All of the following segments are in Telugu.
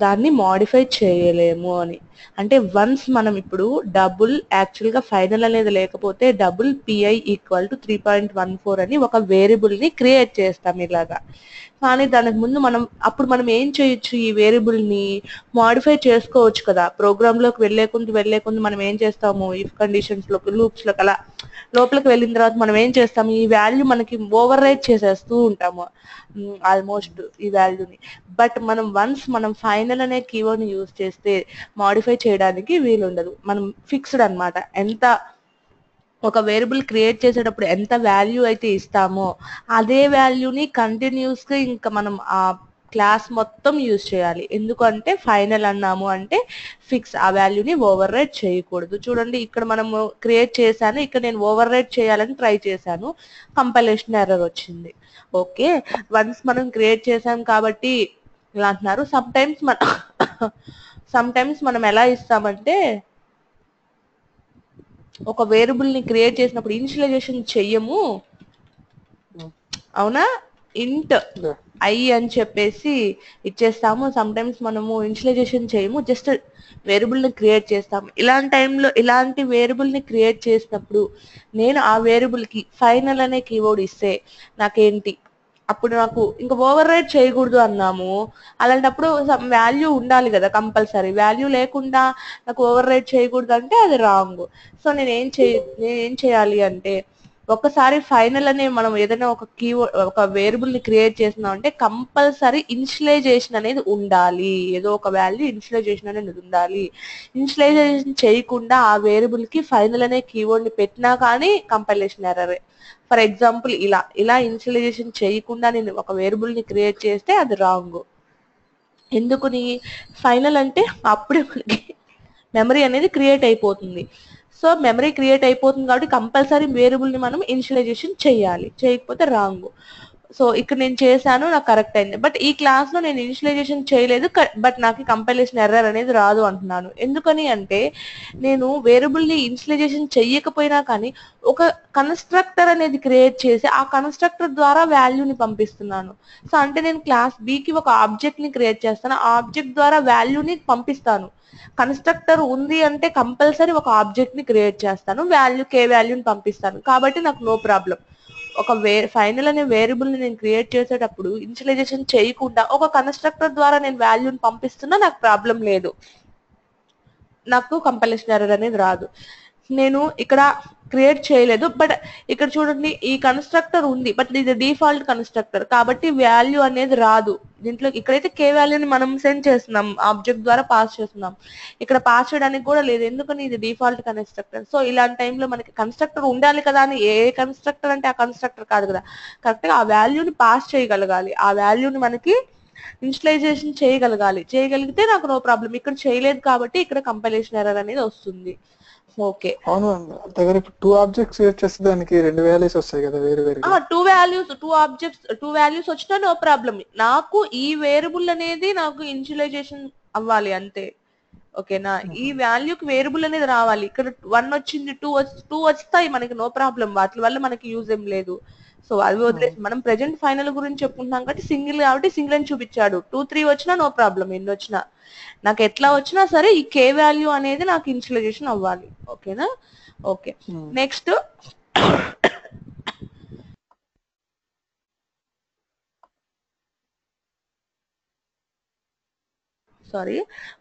దాన్ని మాడిఫై చేయలేము అని. అంటే వన్స్ మనం ఇప్పుడు డబుల్ యాక్చువల్గా ఫైనల్ అనేది లేకపోతే డబుల్ పిఐ ఈక్వల్ టు 3.14 అని ఒక వేరియబుల్ ని క్రియేట్ చేస్తాం ఇలాగా. కానీ దానికి ముందు అప్పుడు మనం ఏం చేయొచ్చు, ఈ వేరియబుల్ ని మాడిఫై చేసుకోవచ్చు కదా. ప్రోగ్రామ్ లోకి వెళ్లే మనం ఏం చేస్తాము, ఇఫ్ కండిషన్స్ లోకి లూప్స్ లోకి అలా లోపలికి వెళ్ళిన తర్వాత మనం ఏం చేస్తాము, ఈ వాల్యూ మనకి ఓవర్ రైట్ చేసేస్తూ ఉంటాము ఆల్మోస్ట్ ఈ వాల్యూని. బట్ మనం ఫైనల్ అనే కీవర్డ్ ని యూజ్ చేస్తే మాడిఫై చేయడానికి వీలుండదు. మనం ఫిక్స్డ్ అన్నమాట. ఒక వేరియబుల్ క్రియేట్ చేసేటప్పుడు ఎంత వాల్యూ అయితే ఇస్తామో అదే వాల్యూని కంటిన్యూస్ గా ఇంకా మనం ఆ క్లాస్ మొత్తం యూజ్ చేయాలి. ఎందుకంటే ఫైనల్ అన్నాము అంటే ఫిక్స్, ఆ వాల్యూని ఓవర్ రైట్ చేయకూడదు. చూడండి ఇక్కడ మనము క్రియేట్ చేశాను, ఇక్కడ నేను ఓవర్ రైట్ చేయాలని ట్రై చేశాను, కంపైలేషన్ ఎర్రర్ వచ్చింది. ఓకే, వన్స్ మనం క్రియేట్ చేసాం కాబట్టి ఇలా అంటున్నారు. సమ్ టైమ్స్ మనం ఎలా ఇస్తామంటే ఒక వేరియబుల్ ని క్రియేట్ చేసినప్పుడు ఇనిషియలైజేషన్ చెయ్యము, అవునా, ఇంట్ ఐ అని చెప్పేసి ఇచ్చేస్తాము. సమ్ టైమ్స్ మనము ఇనిషియలైజేషన్ చేయము, జస్ట్ వేరియబుల్ ని క్రియేట్ చేస్తాము. ఇలాంటి వేరియబుల్ ని క్రియేట్ చేసినప్పుడు నేను ఆ వేరియబుల్ కి ఫైనల్ అనే కీవర్డ్ ఇస్తే నాకేంటి, అప్పుడు నాకు ఇంకా ఓవర్ రైట్ చేయకూడదు అన్నాము. అలాంటప్పుడు వాల్యూ ఉండాలి కదా కంపల్సరీ. వాల్యూ లేకుండా నాకు ఓవర్ రైట్ చేయకూడదు అంటే అది రాంగ్. సో నేనేం చేయాలి అంటే, ఒకసారి ఫైనల్ అనే మనం ఏదైనా ఒక కీవర్డ్ ఒక వేరియబుల్ ని క్రియేట్ చేస్తున్నాం అంటే కంపల్సరీ ఇనిషియలైజేషన్ అనేది ఉండాలి. ఏదో ఒక వాల్యూ ఇనిషియలైజేషన్ అనేది ఉండాలి. ఇనిషియలైజేషన్ చేయకుండా ఆ వేరియబుల్ కి ఫైనల్ అనే కీవర్డ్ ని పెట్టినా కానీ కంపైలేషన్ ఎర్రరే. ఫర్ ఎగ్జాంపుల్ ఇలా ఇనిషియలైజేషన్ చేయకుండా నేను ఒక వేరియబుల్ ని క్రియేట్ చేస్తే అది రాంగ్. ఎందుకుని, ఫైనల్ అంటే అప్పుడే మనకి మెమరీ అనేది క్రియేట్ అయిపోతుంది. సో మెమరీ క్రియేట్ అయిపోతుంది కాబట్టి కంపల్సరీ వేరియబుల్ ని మనం ఇనిషియలైజేషన్ చేయాలి, చేయకపోతే రాంగ్. సో ఇక్కడ నేను చేశాను, నాకు కరెక్ట్ అయింది. బట్ ఈ క్లాస్ లో నేను ఇనిషియలైజేషన్ చేయలేదు, బట్ నాకు కంపైలేషన్ ఎర్రర్ అనేది రాదు అంటున్నాను. ఎందుకని అంటే నేను వేరియబుల్ ని ఇనిషియలైజేషన్ చెయ్యకపోయినా కానీ ఒక కన్స్ట్రక్టర్ అనేది క్రియేట్ చేసి ఆ కన్స్ట్రక్టర్ ద్వారా వాల్యూని పంపిస్తున్నాను. సో అంటే నేను క్లాస్ బి కి ఒక ఆబ్జెక్ట్ ని క్రియేట్ చేస్తాను, ఆ ఆబ్జెక్ట్ ద్వారా వాల్యూని పంపిస్తాను. కన్స్ట్రక్టర్ ఉంది అంటే కంపల్సరీ ఒక ఆబ్జెక్ట్ ని క్రియేట్ చేస్తాను, వాల్యూని పంపిస్తాను. కాబట్టి నాకు నో ప్రాబ్లం. ఒక ఫైనల్ అనే వేరియబుల్ ని నేను క్రియేట్ చేసేటప్పుడు ఇనిషియలైజేషన్ చేయకుండా ఒక కన్స్ట్రక్టర్ ద్వారా నేను వాల్యూని పంపిస్తున్నా నాకు ప్రాబ్లం లేదు, నాకు కంపైలేషన్ ఎర్రర్ అనేది రాదు. నేను ఇక్కడ క్రియేట్ చేయలేదు, బట్ ఇక్కడ చూడండి ఈ కన్స్ట్రక్టర్ ఉంది, బట్ ఇది డిఫాల్ట్ కన్స్ట్రక్టర్ కాబట్టి వాల్యూ అనేది రాదు దీంట్లో. ఇక్కడైతే కే వాల్యూని మనం సెండ్ చేస్తున్నాం, ఆబ్జెక్ట్ ద్వారా పాస్ చేస్తున్నాం. ఇక్కడ పాస్ చేయడానికి కూడా లేదు, ఎందుకని ఇది డిఫాల్ట్ కన్స్ట్రక్టర్. సో ఇలాంటి టైంలో మనకి కన్స్ట్రక్టర్ ఉండాలి కదా అని ఏ కన్స్ట్రక్టర్ అంటే ఆ కన్స్ట్రక్టర్ కాదు కదా, కరెక్ట్ గా ఆ వాల్యూని పాస్ చేయగలగాలి, ఆ వాల్యూని మనకి ఇనిషియలైజేషన్ చేయగలిగితే నాకు నో ప్రాబ్లం. ఇక్కడ చేయలేదు కాబట్టి ఇక్కడ కంపైలేషన్ ఎర్రర్ అనేది వస్తుంది. ఓకే, అవును దగ్గర ఇప్పుడు 2 ఆబ్జెక్ట్స్ క్రియేట్ చేస్తే దానికి 2 వాల్యూస్ వస్తాయి కదా వేరే వేరే. 2 వాల్యూస్ వచ్చినా నో ప్రాబ్లం. నాకు ఈ వేరియబుల్ అనేది నాకు ఇనిషియలైజేషన్ అవ్వాలి అంతే. ఓకేనా, ఈ వాల్యూకి వేరియబుల్ అనేది రావాలి. ఇక్కడ 1 వచ్చింది, 2 వస్తాయి మనకి, నో ప్రాబ్లం, వాటి వల్ల మనకి యూజ్ ఏం లేదు. సో అవి వదిలేసి మనం ప్రెజెంట్ ఫైనల్ గురించి చెప్పుకుంటున్నాం కాబట్టి సింగిల్ కాబట్టి సింగిల్ అని చూపించాడు. 2, 3 వచ్చినా నో ప్రాబ్లం, ఎన్ని వచ్చినా నాకు ఎట్లా వచ్చినా సరే ఈ కే వాల్యూ అనేది నాకు ఇనిషియలైజేషన్ అవ్వాలి. ఓకేనా, okay. Next sorry,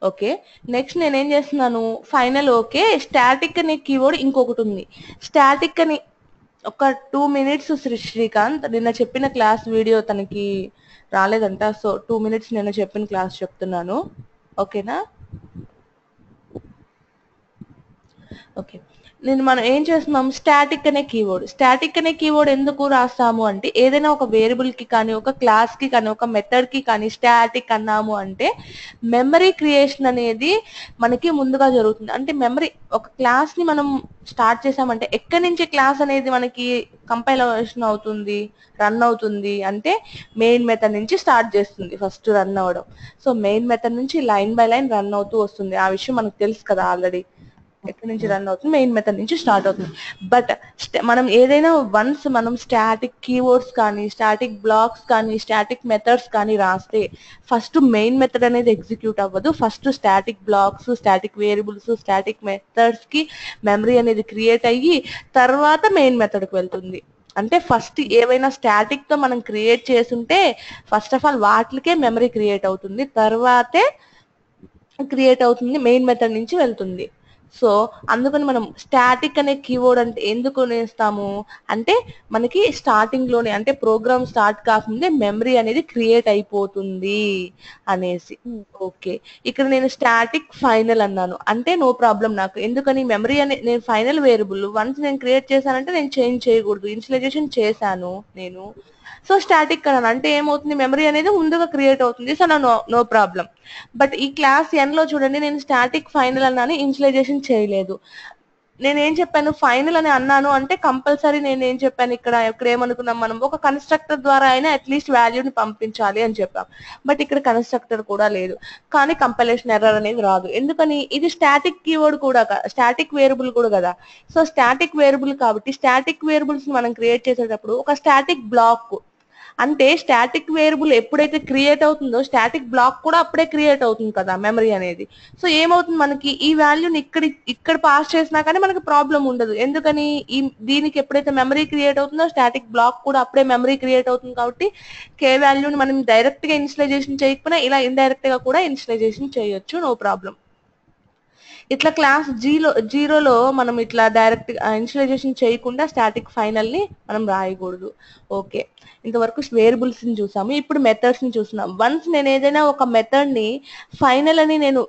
okay. Next నేనేం చేస్తున్నాను, ఫైనల్ ఓకే, స్టాటిక్ అనే కీవర్డ్ ఇంకొకటి ఉంది. స్టాటిక్ అని ఒక 2 minutes శ్రీకాంత్ నిన్న చెప్పిన క్లాస్ వీడియో తనకి రాలేదంట, సో 2 minutes నిన్న చెప్పిన క్లాస్ చెప్తున్నాను. ఓకేనా, ఓకే. మనం ఏం చేస్తున్నాం, స్టాటిక్ అనే కీవర్డ్ ఎందుకు రాస్తాము అంటే ఏదైనా ఒక వేరియబుల్ కి కానీ ఒక క్లాస్ కి కానీ ఒక మెథడ్ కి కానీ స్టాటిక్ అన్నాము అంటే మెమరీ క్రియేషన్ అనేది మనకి ముందుగా జరుగుతుంది. అంటే మెమరీ ఒక క్లాస్ ని మనం స్టార్ట్ చేసామంటే ఎక్కడి నుంచి క్లాస్ అనేది మనకి కంపైలేషన్ అవుతుంది, రన్ అవుతుంది అంటే మెయిన్ మెథడ్ నుంచి స్టార్ట్ చేస్తుంది ఫస్ట్ రన్ అవ్వడం. సో మెయిన్ మెథడ్ నుంచి లైన్ బై లైన్ రన్ అవుతూ వస్తుంది, ఆ విషయం మనకు తెలుసు కదా ఆల్రెడీ. ఎక్కడి నుంచి రన్ అవుతుంది, మెయిన్ మెథడ్ నుంచి స్టార్ట్ అవుతుంది. బట్ మనం ఏదైనా వన్స్ మనం స్టాటిక్ కీవర్డ్స్ కానీ స్టాటిక్ బ్లాక్స్ కానీ స్టాటిక్ మెథడ్స్ కానీ రాస్తే ఫస్ట్ మెయిన్ మెథడ్ అనేది ఎగ్జిక్యూట్ అవ్వదు. First static blocks, static variables, static methods కి మెమరీ అనేది క్రియేట్ అయ్యి తర్వాత మెయిన్ మెథడ్ కి వెళ్తుంది. అంటే ఫస్ట్ ఏవైనా స్టాటిక్ తో మనం క్రియేట్ చేసుంటే ఫస్ట్ ఆఫ్ ఆల్ వాటికే మెమరీ క్రియేట్ అవుతుంది, తర్వాతే క్రియేట్ అవుతుంది మెయిన్ మెథడ్ నుంచి వెళ్తుంది. సో అందుకని మనం స్టాటిక్ అనే కీవర్డ్ అంటే ఎందుకు నేస్తాము అంటే మనకి స్టార్టింగ్ లోనే అంటే ప్రోగ్రామ్ స్టార్ట్ కాకముందే మెమరీ అనేది క్రియేట్ అయిపోతుంది అనేసి. ఓకే, ఇక్కడ నేను స్టాటిక్ ఫైనల్ అన్నాను అంటే నో ప్రాబ్లం నాకు, ఎందుకని మెమరీ అనే నేను ఫైనల్ వేరియబుల్ వన్స్ నేను క్రియేట్ చేశానంటే నేను చేంజ్ చేయకూడదు, ఇనిషియలైజేషన్ చేశాను నేను. సో స్టాటిక్ అన్నాను అంటే ఏమవుతుంది, మెమరీ అనేది ముందుగా క్రియేట్ అవుతుంది. So no problem. బట్ ఈ క్లాస్ ఎన్ లో చూడండి, నేను స్టాటిక్ ఫైనల్ అన్నాను, ఇనిషియలైజేషన్ చేయలేదు. నేనేం చెప్పాను, ఫైనల్ అని అన్నాను అంటే కంపల్సరీ నేను ఏం చెప్పాను ఇక్కడ ఏమనుకున్నాం మనం, ఒక కన్స్ట్రక్టర్ ద్వారా అయినా అట్లీస్ట్ వాల్యూని పంపించాలి అని చెప్పాం. బట్ ఇక్కడ కన్స్ట్రక్టర్ కూడా లేదు, కానీ కంపైలేషన్ ఎర్రర్ అనేది రాదు. ఎందుకని, ఇది స్టాటిక్ కీవర్డ్ కూడా స్టాటిక్ వేరియబుల్ కూడా కదా. సో స్టాటిక్ వేరియబుల్ కాబట్టి స్టాటిక్ వేరియబుల్స్ మనం క్రియేట్ చేసేటప్పుడు ఒక స్టాటిక్ బ్లాక్ అంటే స్టాటిక్ వేరియబుల్ ఎప్పుడైతే క్రియేట్ అవుతుందో స్టాటిక్ బ్లాక్ కూడా అప్పుడే క్రియేట్ అవుతుంది కదా మెమరీ అనేది. సో ఏమవుతుంది, మనకి ఈ వాల్యూని ఇక్కడ పాస్ చేసినా కానీ మనకి ప్రాబ్లం ఉండదు. ఎందుకని, దీనికి ఎప్పుడైతే మెమరీ క్రియేట్ అవుతుందో స్టాటిక్ బ్లాక్ కూడా అప్పుడే మెమరీ క్రియేట్ అవుతుంది కాబట్టి కే వాల్యూని మనం డైరెక్ట్ గా ఇనిషియలైజేషన్ చేయకపోయినా ఇలా ఇండైరెక్ట్ గా కూడా ఇనిషియలైజేషన్ చేయొచ్చు, నో ప్రాబ్లం. ఇట్లా క్లాస్ జీరోలో మనం ఇట్లా డైరెక్ట్ ఇనిషియలైజేషన్ చేయకుండా స్టాటిక్ ఫైనల్ ని మనం రాయకూడదు. ఓకే, ఇంతవరకు వేరియబుల్స్ ని చూసాము, ఇప్పుడు మెథడ్స్ ని చూస్తున్నాం. వన్స్ నేను ఏదైనా ఒక మెథడ్ ని ఫైనల్ అని నేను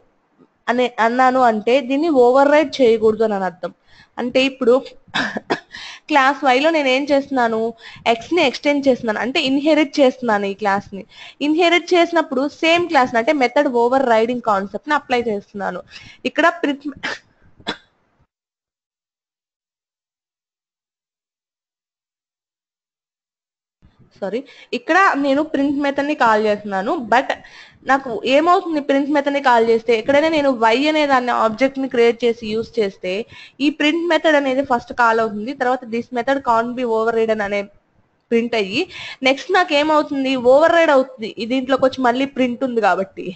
అన్నాను అంటే దీన్ని ఓవర్ రైడ్ చేయకూడదు అని అర్థం. అంటే ఇప్పుడు క్లాస్ వైలో నేను ఏం చేస్తున్నాను, ఎక్స్ ని ఎక్స్టెండ్ చేస్తున్నాను అంటే ఇన్హెరిట్ చేస్తున్నాను. ఈ క్లాస్ ని ఇన్హెరిట్ చేసినప్పుడు సేమ్ క్లాస్ అంటే మెథడ్ ఓవర్ రైడింగ్ కాన్సెప్ట్ ని అప్లై చేస్తున్నాను. ఇక్కడ ఇక్కడ నేను ప్రింట్ మెథడ్ ని కాల్ చేస్తున్నాను. బట్ నాకు ఏమవుతుంది, ప్రింట్ మెథడ్ ని కాల్ చేస్తే ఎక్కడైనా నేను వై అనే దాన్ని ఆబ్జెక్ట్ ని క్రియేట్ చేసి యూజ్ చేస్తే ఈ ప్రింట్ మెథడ్ అనేది ఫస్ట్ కాల్ అవుతుంది, తర్వాత దిస్ మెథడ్ కాన్ బి ఓవర్ రైడెన్ అనే ప్రింట్ అయ్యి నెక్స్ట్ నాకు ఏమవుతుంది, ఓవర్ రైడ్ అవుతుంది. దీంట్లోకి వచ్చి మళ్ళీ ప్రింట్ ఉంది కాబట్టి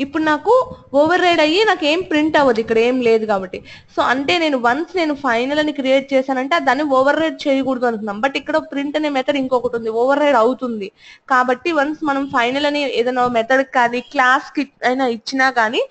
ఇప్పుడు నాకు ఓవర్ రైడ్ అయ్యి నాకు ఏం ప్రింట్ అవ్వదు, ఇక్కడ ఏం లేదు కాబట్టి. సో అంటే నేను వన్స్ నేను ఫైనల్ అని క్రియేట్ చేశానంటే దాన్ని ఓవర్ రైడ్ చేయకూడదు అనుకున్నాం. బట్ ఇక్కడ ప్రింట్ అనే మెథడ్ ఇంకొకటి ఉంది, ఓవర్ రైడ్ అవుతుంది. కాబట్టి వన్స్ మనం ఫైనల్ అని ఏదైనా మెథడ్ కానీ క్లాస్ కి అయినా ఇచ్చినా కానీ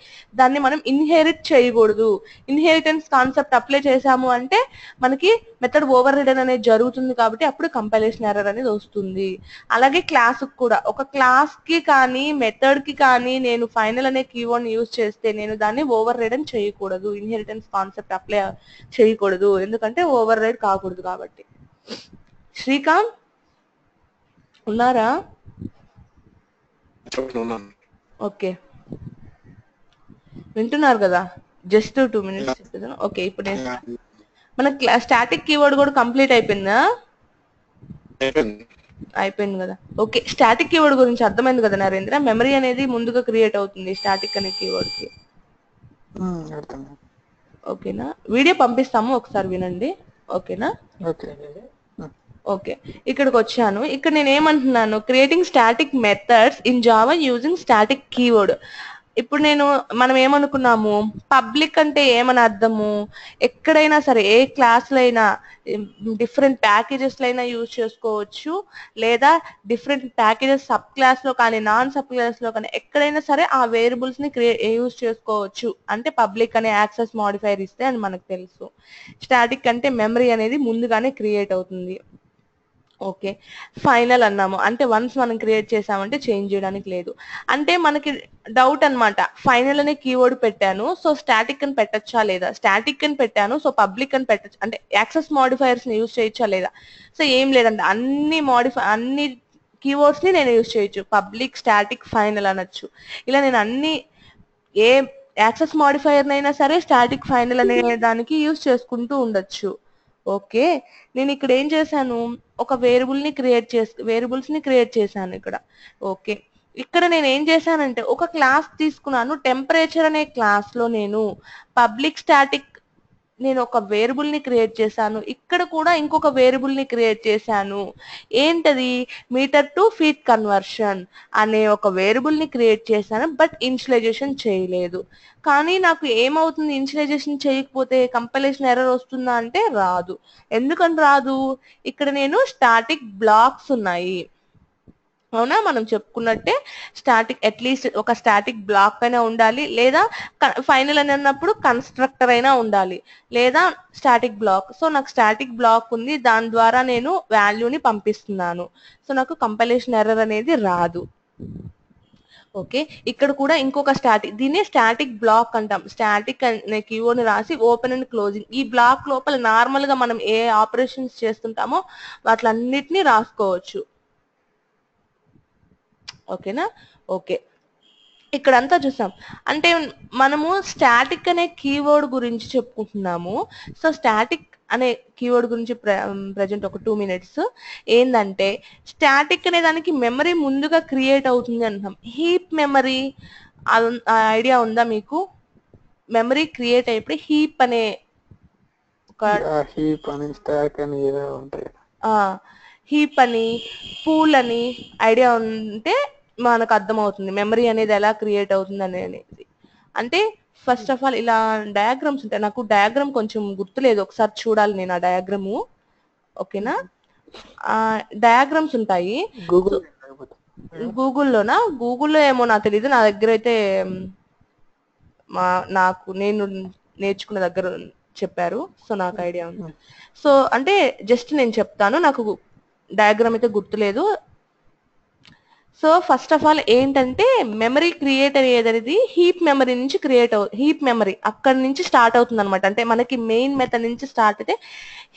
దాన్ని మనం ఇన్హెరిట్ చేయకూడదు. ఇన్హెరిటెన్స్ కాన్సెప్ట్ అప్లై చేసాము అంటే మనకి మెథడ్ ఓవర్ రైడ్ అనేది జరుగుతుంది కాబట్టి అప్పుడు కంపైలేషన్ ఎర్రర్ అనేది వస్తుంది. అలాగే క్లాస్ కూడా, ఒక క్లాస్ కి కానీ మెథడ్ కి కానీ నేను ఫైనల్ అనే కీవర్డ్ యూజ్ చేస్తే నేను దాన్ని ఓవర్ రైడ్ అని చేయకూడదు, ఇన్హెరిటెన్స్ కాన్సెప్ట్ అప్లై చేయకూడదు, ఎందుకంటే ఓవర్ రైడ్ కాకూడదు కాబట్టి. శ్రీకాంత్ ఉన్నారా? ఓకే, వింటున్నారు కదా? జస్ట్ 2 minutes చెప్తాను. ఓకే, ఇప్పుడు నేను మన స్టాటిక్ కీవర్డ్ కూడా కంప్లీట్ అయిపోయిందా? అయిపోయింది కదా. ఓకే, స్టాటిక్ కీవర్డ్ గురించి అర్థమైంది కదా నరేంద్ర? మెమరీ అనేది ముందుగా క్రియేట్ అవుతుంది స్టాటిక్ అనే కీవర్డ్ కి. ఓకేనా? వీడియో పంపిస్తాము, ఒకసారి వినండి. ఓకేనా? ఓకే, ఇక్కడికి వచ్చాను. ఇక్కడ నేను ఏమంటున్నాను, creating static methods in Java using static keyword. ఇప్పుడు మనం ఏమనుకున్నాము, పబ్లిక్ అంటే ఏమని అర్థము, ఎక్కడైనా సరే ఏ క్లాస్ లో అయినా డిఫరెంట్ ప్యాకేజెస్ లో అయినా యూజ్ చేసుకోవచ్చు, లేదా డిఫరెంట్ ప్యాకేజెస్ సబ్ క్లాస్ లో కానీ నాన్ సబ్ క్లాస్ లో కానీ ఎక్కడైనా సరే ఆ వేరియబుల్స్ ని యూజ్ చేసుకోవచ్చు. అంటే పబ్లిక్ అనే యాక్సెస్ మాడిఫైర్ ఇస్తే అని మనకు తెలుసు. స్టాటిక్ అంటే మెమరీ అనేది ముందుగానే క్రియేట్ అవుతుంది. ఓకే, ఫైనల్ అన్నాము అంటే వన్స్ మనం క్రియేట్ చేసామంటే చేంజ్ చేయడానికి లేదు. అంటే మనకి డౌట్ అన్నమాట, ఫైనల్ అనే కీవర్డ్ పెట్టాను సో స్టాటిక్ అని పెట్టచ్చా లేదా, స్టాటిక్ అని పెట్టాను సో పబ్లిక్ అని పెట్టచ్చు, అంటే యాక్సెస్ మాడిఫైర్స్ ని యూజ్ చేయొచ్చా లేదా. సో ఏం లేదండి, అన్ని కీవర్డ్స్ ని నేను యూజ్ చేయొచ్చు, పబ్లిక్, స్టాటిక్, ఫైనల్ అనొచ్చు. ఇలా నేను అన్ని ఏ యాక్సెస్ మాడిఫైర్ అయినా సరే స్టాటిక్, ఫైనల్ అనే దానికి యూజ్ చేసుకుంటూ ఉండొచ్చు. ఓకే, నేను ఇక్కడ ఏం చేశాను, ఒక వేరియబుల్స్ ని క్రియేట్ చేశాను ఇక్కడ. ఓకే, ఇక్కడ నేను ఏం చేశానంటే ఒక క్లాస్ తీసుకున్నాను. టెంపరేచర్ అనే క్లాస్ లో నేను పబ్లిక్ స్టాటిక్ నేను ఒక వేరియబుల్ ని క్రియేట్ చేశాను. ఇక్కడ కూడా ఇంకొక వేరియబుల్ ని క్రియేట్ చేశాను. ఏంటది? మీటర్ టు ఫీట్ కన్వర్షన్ అనే ఒక వేరియబుల్ ని క్రియేట్ చేశాను. బట్ ఇనిషియలైజేషన్ చేయలేదు. కానీ నాకు ఏమవుతుంది? ఇనిషియలైజేషన్ చేయకపోతే కంపైలేషన్ ఎర్రర్ వస్తుందా అంటే రాదు. ఎందుకని రాదు? ఇక్కడ నేను స్టాటిక్ బ్లాక్స్ ఉన్నాయి. అవునా? మనం చెప్పుకున్నట్టే స్టాటిక్ అట్లీస్ట్ ఒక స్టాటిక్ బ్లాక్ అయినా ఉండాలి, లేదా ఫైనల్ అని అన్నప్పుడు కన్స్ట్రక్టర్ అయినా ఉండాలి, లేదా స్టాటిక్ బ్లాక్. సో నాకు స్టాటిక్ బ్లాక్ ఉంది, దాని ద్వారా నేను వాల్యూని పంపిస్తున్నాను. సో నాకు కంపైలేషన్ ఎర్రర్ అనేది రాదు. ఓకే, ఇక్కడ కూడా ఇంకొక స్టాటిక్, దీన్ని స్టాటిక్ బ్లాక్ అంటాం. స్టాటిక్ అనే కీవర్డ్ ని రాసి ఓపెన్ అండ్ క్లోజింగ్, ఈ బ్లాక్ లోపల నార్మల్ గా మనం ఏ ఆపరేషన్స్ చేస్తుంటామో వాటిలన్నిటిని రాసుకోవచ్చు. ఓకేనా? ఓకే, ఇక్కడంతా చూసాం. అంటే మనము స్టాటిక్ అనే కీవర్డ్ గురించి చెప్పుకుంటున్నాము. సో స్టాటిక్ అనే కీవర్డ్ గురించి ప్రజెంట్ ఒక 2 minutes ఏంటంటే, స్టాటిక్ అనే దానికి మెమరీ ముందుగా క్రియేట్ అవుతుంది అంటున్నాం. హీప్ మెమరీ ఐడియా ఉందా మీకు? మెమరీ క్రియేట్ అయినప్పుడు హీప్ అనే ఒక హీప్ అని స్టాక్ అని ఏదో ఉంటాయి. హీప్ అని పూల్ అని ఐడియా ఉంటే మనకు అర్థమవుతుంది మెమరీ అనేది ఎలా క్రియేట్ అవుతుంది అనేది. అంటే ఫస్ట్ ఆఫ్ ఆల్ ఇలా డయాగ్రామ్స్ ఉంటాయి. నాకు డయాగ్రామ్ కొంచెం గుర్తులేదు, ఒకసారి చూడాలి నేను ఆ డయాగ్రాము. ఓకేనా? డయాగ్రామ్స్ ఉంటాయి గూగుల్లోనా? గూగుల్లో ఏమో నాకు తెలీదు, నా దగ్గర అయితే నేను నేర్చుకున్న దగ్గర చెప్పారు. సో నాకు ఐడియా ఉంది. సో అంటే జస్ట్ నేను చెప్తాను, నాకు డయాగ్రామ్ అయితే గుర్తులేదు. సో ఫస్ట్ ఆఫ్ ఆల్ ఏంటంటే, మెమరీ క్రియేట్ అయ్యేది హీప్ మెమరీ నుంచి హీప్ మెమరీ అక్కడి నుంచి స్టార్ట్ అవుతుంది అనమాట. అంటే మనకి మెయిన్ మెథడ్ నుంచి స్టార్ట్ అయితే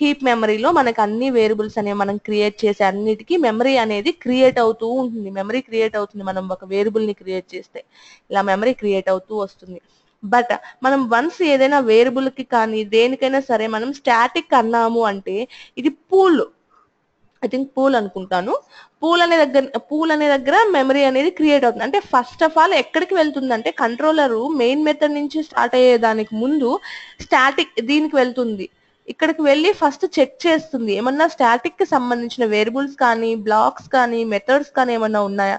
హీప్ మెమరీలో మనకి అన్ని వేరియబుల్స్ అనేవి మనం క్రియేట్ చేసే అన్నిటికీ మెమరీ అనేది క్రియేట్ అవుతూ ఉంటుంది. మెమరీ క్రియేట్ అవుతుంది మనం ఒక వేరియబుల్ ని క్రియేట్ చేస్తే, ఇలా మెమరీ క్రియేట్ అవుతూ వస్తుంది. బట్ మనం వన్స్ ఏదైనా వేరియబుల్ కి కానీ దేనికైనా సరే మనం స్టాటిక్ అన్నాము అంటే, ఇది పూల్, ఐ థింక్ పూల్ అనుకుంటాను. పూల్ అనే దగ్గర మెమరీ అనేది క్రియేట్ అవుతుంది. అంటే ఫస్ట్ ఆఫ్ ఆల్ ఎక్కడికి వెళ్తుంది అంటే, కంట్రోలర్ మెయిన్ మెథడ్ నుంచి స్టార్ట్ అయ్యే దానికి ముందు స్టాటిక్ దీనికి వెళ్తుంది. ఇక్కడికి వెళ్ళి ఫస్ట్ చెక్ చేస్తుంది ఏమన్నా స్టాటిక్ కి సంబంధించిన వేరియబుల్స్ కానీ బ్లాక్స్ కానీ మెథడ్స్ కానీ ఏమన్నా ఉన్నాయా.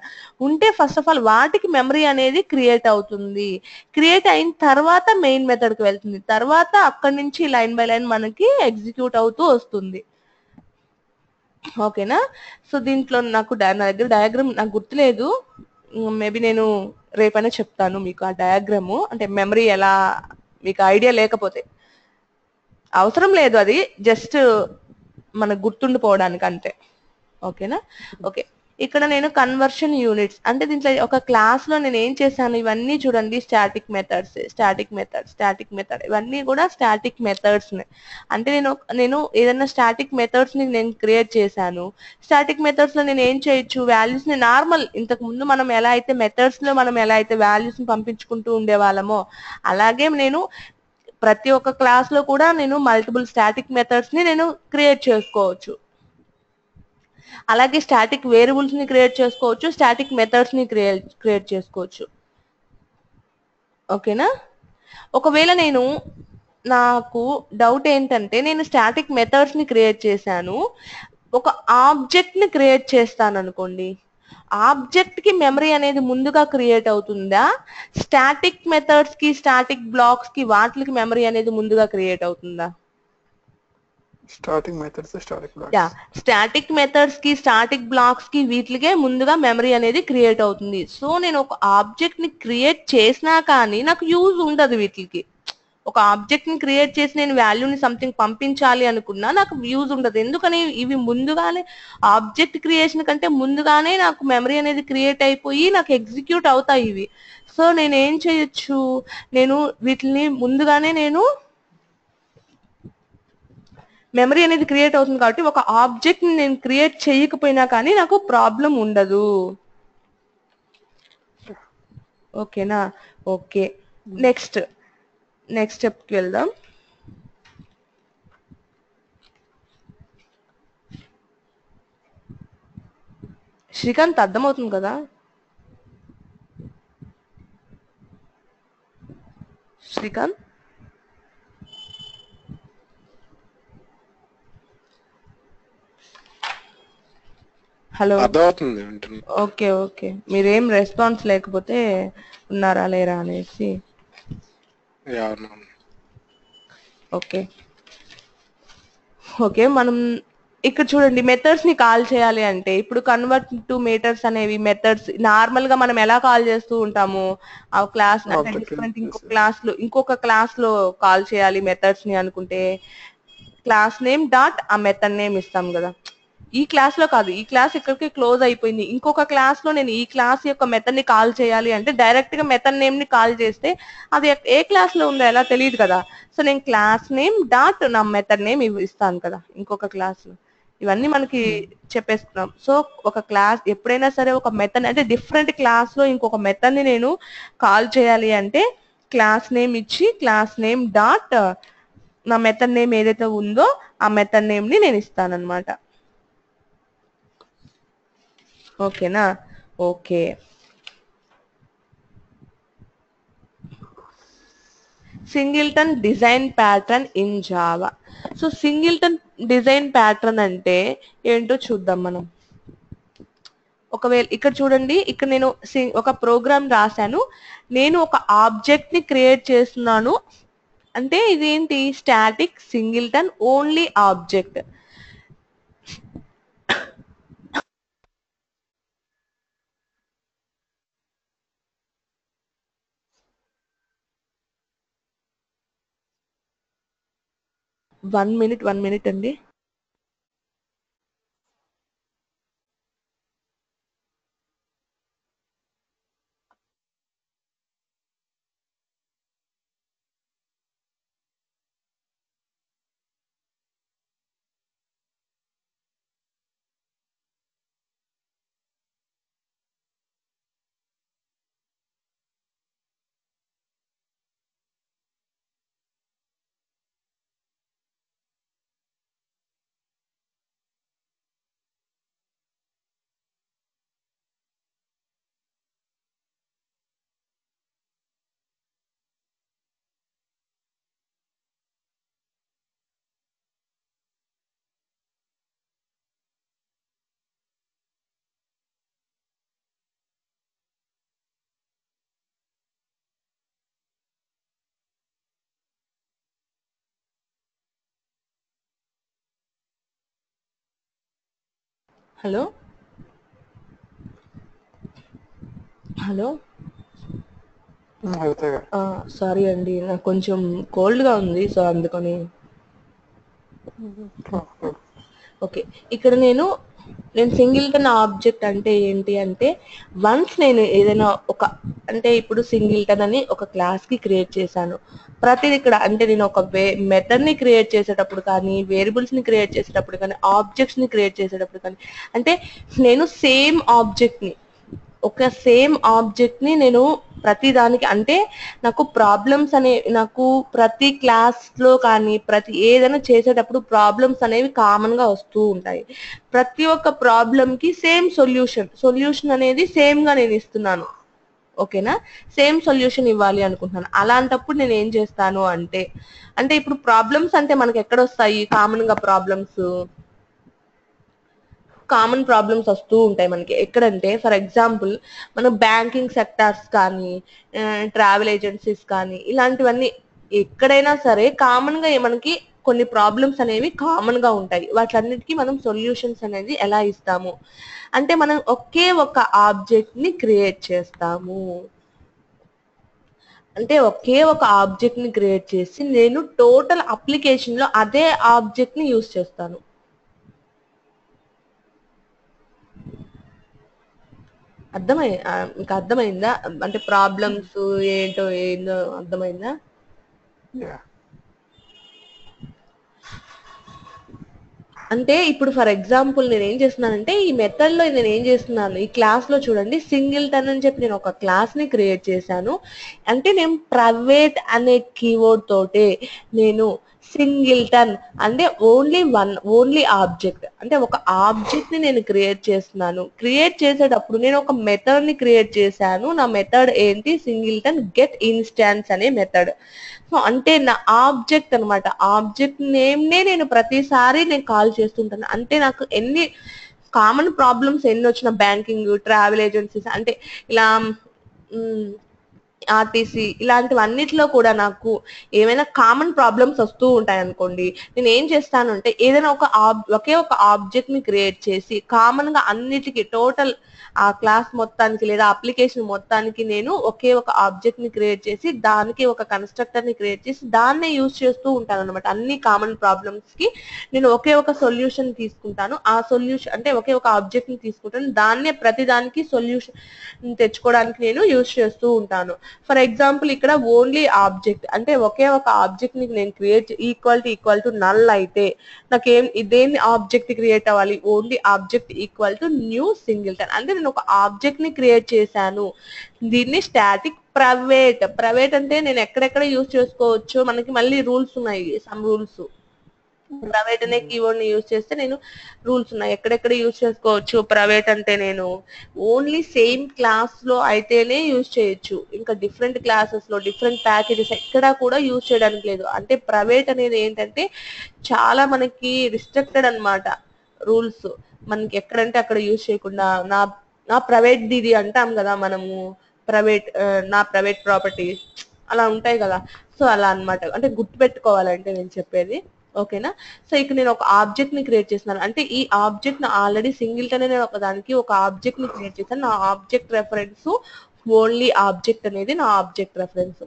ఉంటే ఫస్ట్ ఆఫ్ ఆల్ వాటికి మెమరీ అనేది క్రియేట్ అవుతుంది. క్రియేట్ అయిన తర్వాత మెయిన్ మెథడ్ కి వెళ్తుంది. తర్వాత అక్కడి నుంచి లైన్ బై లైన్ మనకి ఎగ్జిక్యూట్ అవుతూ వస్తుంది. ఓకేనా? సో దీంట్లో నాకు నా దగ్గర డయాగ్రామ్ నాకు గుర్తులేదు, మేబీ నేను రేపైనా చెప్తాను మీకు ఆ డయాగ్రాము. అంటే మెమరీ ఎలా, మీకు ఐడియా లేకపోతే, అవసరం లేదు, అది జస్ట్ మనకు గుర్తుండిపోవడానికి అంతే. ఓకేనా? ఓకే, ఇక్కడ నేను కన్వర్షన్ యూనిట్స్ అంటే దీంట్లో ఒక క్లాస్ లో నేను ఏం చేశాను, ఇవన్నీ చూడండి స్టాటిక్ మెథడ్ ఇవన్నీ కూడా స్టాటిక్ మెథడ్స్. అంటే నేను ఏదైనా స్టాటిక్ మెథడ్స్ ని నేను క్రియేట్ చేశాను. స్టాటిక్ మెథడ్స్ లో నేను ఏం చేయొచ్చు, వాల్యూస్ ని నార్మల్ ఇంతకు ముందు మనం ఎలా అయితే మెథడ్స్ లో మనం ఎలా అయితే వాల్యూస్ ని పంపించుకుంటూ ఉండేవాళ్ళమో, అలాగే నేను ప్రతి ఒక్క క్లాస్ లో కూడా నేను మల్టిపుల్ స్టాటిక్ మెథడ్స్ ని నేను క్రియేట్ చేసుకోవచ్చు. అలాగే స్టాటిక్ వేరియబుల్స్ ని క్రియేట్ చేసుకోవచ్చు, స్టాటిక్ మెథడ్స్ ని క్రియేట్ చేసుకోవచ్చు. ఓకేనా? ఒకవేళ నాకు డౌట్ ఏంటంటే, నేను స్టాటిక్ మెథడ్స్ ని క్రియేట్ చేశాను, ఒక ఆబ్జెక్ట్ ని క్రియేట్ చేస్తాను అనుకోండి, ఆబ్జెక్ట్ కి మెమరీ అనేది ముందుగా క్రియేట్ అవుతుందా, స్టాటిక్ మెథడ్స్ కి స్టాటిక్ బ్లాక్స్ కి వాటికి మెమరీ అనేది ముందుగా క్రియేట్ అవుతుందా? Static methods static blocks. Yeah, static methods కి స్టాటిక్ బ్లాక్స్ కి వీటికే ముందుగా మెమరీ అనేది క్రియేట్ అవుతుంది. సో నేను ఒక ఆబ్జెక్ట్ ని క్రియేట్ చేసినా కానీ నాకు యూజ్ ఉండదు వీటికి. ఒక ఆబ్జెక్ట్ ని క్రియేట్ చేసి నేను వాల్యూని సంథింగ్ పంపించాలి అనుకున్నా నాకు యూజ్ ఉండదు. ఎందుకని, ఇవి ముందుగానే ఆబ్జెక్ట్ క్రియేషన్ కంటే ముందుగానే నాకు మెమరీ అనేది క్రియేట్ అయిపోయి నాకు ఎగ్జిక్యూట్ అవుతాయి ఇవి. సో నేను ఏం చేయొచ్చు, నేను వీటిని ముందుగానే మెమరీ అనేది క్రియేట్ అవుతుంది కాబట్టి ఒక ఆబ్జెక్ట్ ని నేను క్రియేట్ చేయకపోయినా కానీ నాకు ప్రాబ్లం ఉండదు. ఓకేనా? ఓకే, నెక్స్ట్ స్టెప్ కి వెళ్దాం. శ్రీకాంత్ అర్థమవుతుంది కదా? శ్రీకాంత్? హలో. అర్థమవుతుంది. ఓకే ఓకే, మీరేం రెస్పాన్స్ లేకపోతే ఉన్నారా లేరా అనేసి. ఓకే ఓకే, మనం ఇక్కడ చూడండి మెథడ్స్ ని కాల్ చేయాలి అంటే ఇప్పుడు కన్వర్ట్ టు మెథడ్స్ అనేవి మెథడ్స్ నార్మల్ గా మనం ఎలా కాల్ చేస్తూ ఉంటాము ఆ క్లాస్ అంటే డిఫరెంట్ ఇంకొక క్లాస్ లో కాల్ చేయాలి మెథడ్స్ ని అనుకుంటే క్లాస్ నేమ్ డాట్ ఆ మెథడ్ నేమ్ ఇస్తాం కదా. ఈ క్లాస్ లో కాదు, ఈ క్లాస్ ఇక్కడికి క్లోజ్ అయిపోయింది, ఇంకొక క్లాస్ లో నేను ఈ క్లాస్ యొక్క మెథడ్ ని కాల్ చేయాలి అంటే డైరెక్ట్ గా మెథడ్ నేమ్ ని కాల్ చేస్తే అది ఏ క్లాస్ లో ఉందో ఎలా తెలియదు కదా. సో నేను క్లాస్ నేమ్ డాట్ నా మెథడ్ నేమ్ ఇస్తాను కదా ఇంకొక క్లాస్ లో. ఇవన్నీ మనకి చెప్పేస్తున్నాం. సో ఒక క్లాస్ ఎప్పుడైనా సరే ఒక మెథడ్ అంటే డిఫరెంట్ క్లాస్ లో ఇంకొక మెథడ్ ని నేను కాల్ చేయాలి అంటే క్లాస్ నేమ్ ఇచ్చి క్లాస్ నేమ్ డాట్ నా మెథడ్ నేమ్ ఏదైతే ఉందో ఆ మెథడ్ నేమ్ ని నేను ఇస్తాను అనమాట. ఓకేనా? Okay, singleton design pattern in Java. So singleton design pattern అంటే ఏంటో చూద్దాం మనం. ఒకవేళ ఇక్కడ చూడండి, ఇక్కడ నేను ఒక ప్రోగ్రామ్ రాశాను, నేను ఒక ఆబ్జెక్ట్ ని క్రియేట్ చేస్తున్నాను అంటే ఇదేంటి static singleton only object. One minute అండి. హలో హలో, సారీ అండి, నాకు కొంచెం కోల్డ్ గా ఉంది సో అందుకని. ఓకే, ఇక్కడ నేను సింగిల్టన్ ఆబ్జెక్ట్ అంటే ఏంటి అంటే వన్స్ నేను ఏదైనా ఒక అంటే ఇప్పుడు సింగిల్టన్ అని ఒక క్లాస్ కి క్రియేట్ చేశాను, ప్రతిది ఇక్కడ అంటే నేను ఒక మెథడ్ ని క్రియేట్ చేసేటప్పుడు కానీ వేరియబుల్స్ ని క్రియేట్ చేసేటప్పుడు కానీ ఆబ్జెక్ట్స్ ని క్రియేట్ చేసేటప్పుడు కానీ అంటే నేను సేమ్ ఆబ్జెక్ట్ ని నేను ప్రతి దానికి అంటే నాకు ప్రాబ్లమ్స్ నాకు ప్రతి క్లాస్ లో కానీ ప్రతి ఏదైనా చేసేటప్పుడు ప్రాబ్లమ్స్ అనేవి కామన్ గా వస్తూ ఉంటాయి. ప్రతి ఒక్క ప్రాబ్లమ్ కి సేమ్ సొల్యూషన్ అనేది సేమ్ గా నేను ఇస్తున్నాను. ఓకేనా? సేమ్ సొల్యూషన్ ఇవ్వాలి అనుకుంటున్నాను. అలాంటప్పుడు నేను ఏం చేస్తాను అంటే ఇప్పుడు ప్రాబ్లమ్స్ అంటే మనకి ఎక్కడ వస్తాయి కామన్ ప్రాబ్లమ్స్ వస్తూ ఉంటాయి మనకి ఎక్కడంటే ఫర్ ఎగ్జాంపుల్ మన బ్యాంకింగ్ సెక్టార్స్ కానీ ట్రావెల్ ఏజెన్సీస్ కానీ ఇలాంటివన్నీ ఎక్కడైనా సరే కామన్ గా మనకి కొన్ని ప్రాబ్లమ్స్ అనేవి కామన్ గా ఉంటాయి. వాటన్నిటికీ మనం సొల్యూషన్స్ అనేది ఎలా ఇస్తాము అంటే మనం ఒకే ఒక ఆబ్జెక్ట్ ని క్రియేట్ చేస్తాము. అంటే ఒకే ఒక ఆబ్జెక్ట్ ని క్రియేట్ చేసి నేను టోటల్ అప్లికేషన్ లో అదే ఆబ్జెక్ట్ ని యూజ్ చేస్తాను. మీకు అర్థమైందా? అంటే ప్రాబ్లమ్స్ ఏంటో అర్థమైందా? అంటే ఇప్పుడు ఫర్ ఎగ్జాంపుల్ నేను ఏం చేస్తున్నానంటే ఈ మెథడ్ లో నేను ఏం చేస్తున్నాను, ఈ క్లాస్ లో చూడండి సింగిల్టన్ అని చెప్పి నేను ఒక క్లాస్ ని క్రియేట్ చేశాను. అంటే నేను ప్రైవేట్ అనే కీవర్డ్ తోటే నేను సింగిల్టన్ అంటే ఓన్లీ ఆబ్జెక్ట్ అంటే ఒక ఆబ్జెక్ట్ ని నేను క్రియేట్ చేస్తున్నాను. క్రియేట్ చేసేటప్పుడు నేను ఒక మెథడ్ ని క్రియేట్ చేశాను. నా మెథడ్ ఏంటి, సింగిల్టన్ గెట్ ఇన్స్టాన్స్ అనే మెథడ్. సో అంటే నా ఆబ్జెక్ట్ అనమాట, ఆబ్జెక్ట్ నేమ్ నే నేను ప్రతిసారి నేను కాల్ చేస్తుంటాను. అంటే నాకు ఎన్ని కామన్ ప్రాబ్లమ్స్ ఎన్ని వచ్చిన బ్యాంకింగ్, ట్రావెల్ ఏజెన్సీస్ అంటే ఇలా ఆర్టీసీ ఇలాంటివన్నిటిలో కూడా నాకు ఏమైనా కామన్ ప్రాబ్లమ్స్ వస్తూ ఉంటాయి అనుకోండి, నేను ఏం చేస్తాను అంటే ఏదైనా ఒకే ఒక ఆబ్జెక్ట్ ని క్రియేట్ చేసి కామన్ గా అన్నిటికీ టోటల్ ఆ క్లాస్ మొత్తానికి లేదా అప్లికేషన్ మొత్తానికి నేను ఒకే ఒక ఆబ్జెక్ట్ ని క్రియేట్ చేసి దానికి ఒక కన్స్ట్రక్టర్ ని క్రియేట్ చేసి దాన్నే యూజ్ చేస్తూ ఉంటాను అనమాట. అన్ని కామన్ ప్రాబ్లమ్స్ కి నేను ఒకే ఒక సొల్యూషన్ తీసుకుంటాను. ఆ సొల్యూషన్ అంటే ఒకే ఒక ఆబ్జెక్ట్ ని తీసుకుంటాను, దాన్నే ప్రతి దానికి సొల్యూషన్ తెచ్చుకోవడానికి నేను యూజ్ చేస్తూ ఉంటాను. ఫర్ ఎగ్జాంపుల్ ఇక్కడ ఓన్లీ ఆబ్జెక్ట్ అంటే ఒకే ఒక ఆబ్జెక్ట్ ని నేను క్రియేట్ ఈక్వల్ టు నల్ అయితే నాకేం దేన్ని ఆబ్జెక్ట్ క్రియేట్ అవ్వాలి, only object equal to new singleton అంటే నేను ఒక ఆబ్జెక్ట్ ని క్రియేట్ చేశాను. దీన్ని స్టాటిక్ ప్రైవేట్ అంటే నేను ఎక్కడెక్కడ యూజ్ చేసుకోవచ్చు, మనకి మళ్ళీ రూల్స్ ఉన్నాయి, సమ్ రూల్స్. ప్రైవేట్ అనే కీవర్డ్ ని యూజ్ చేస్తే నేను రూల్స్ ఉన్నాయి ఎక్కడెక్కడ యూజ్ చేసుకోవచ్చు. ప్రైవేట్ అంటే నేను ఓన్లీ సేమ్ క్లాస్ లో అయితేనే యూజ్ చేయొచ్చు, ఇంకా డిఫరెంట్ క్లాసెస్ లో డిఫరెంట్ ప్యాకేజెస్ ఎక్కడా కూడా యూజ్ చేయడానికి లేదు. అంటే ప్రైవేట్ అనేది ఏంటంటే చాలా మనకి రిస్ట్రిక్టెడ్ అన్నమాట రూల్స్, మనకి ఎక్కడంటే అక్కడ యూజ్ చేయకుండా నా ప్రైవేట్ దీది అంటాం కదా మనము, నా ప్రైవేట్ ప్రాపర్టీ అలా ఉంటాయి కదా. సో అలా అన్నమాట, అంటే గుర్తుపెట్టుకోవాలంటే నేను చెప్పేది, ఓకేనా. సో ఇక్కడ నేను ఒక ఆబ్జెక్ట్ ని క్రియేట్ చేస్తున్నాను. అంటే ఈ ఆబ్జెక్ట్ ని ఆల్రెడీ సింగిల్టన్ అనే ఒక దానికి ఒక ఆబ్జెక్ట్ ని క్రియేట్ చేశాను. నా ఆబ్జెక్ట్ రెఫరెన్స్ ఓన్లీ ఆబ్జెక్ట్ అనేది నా ఆబ్జెక్ట్ రెఫరెన్స్.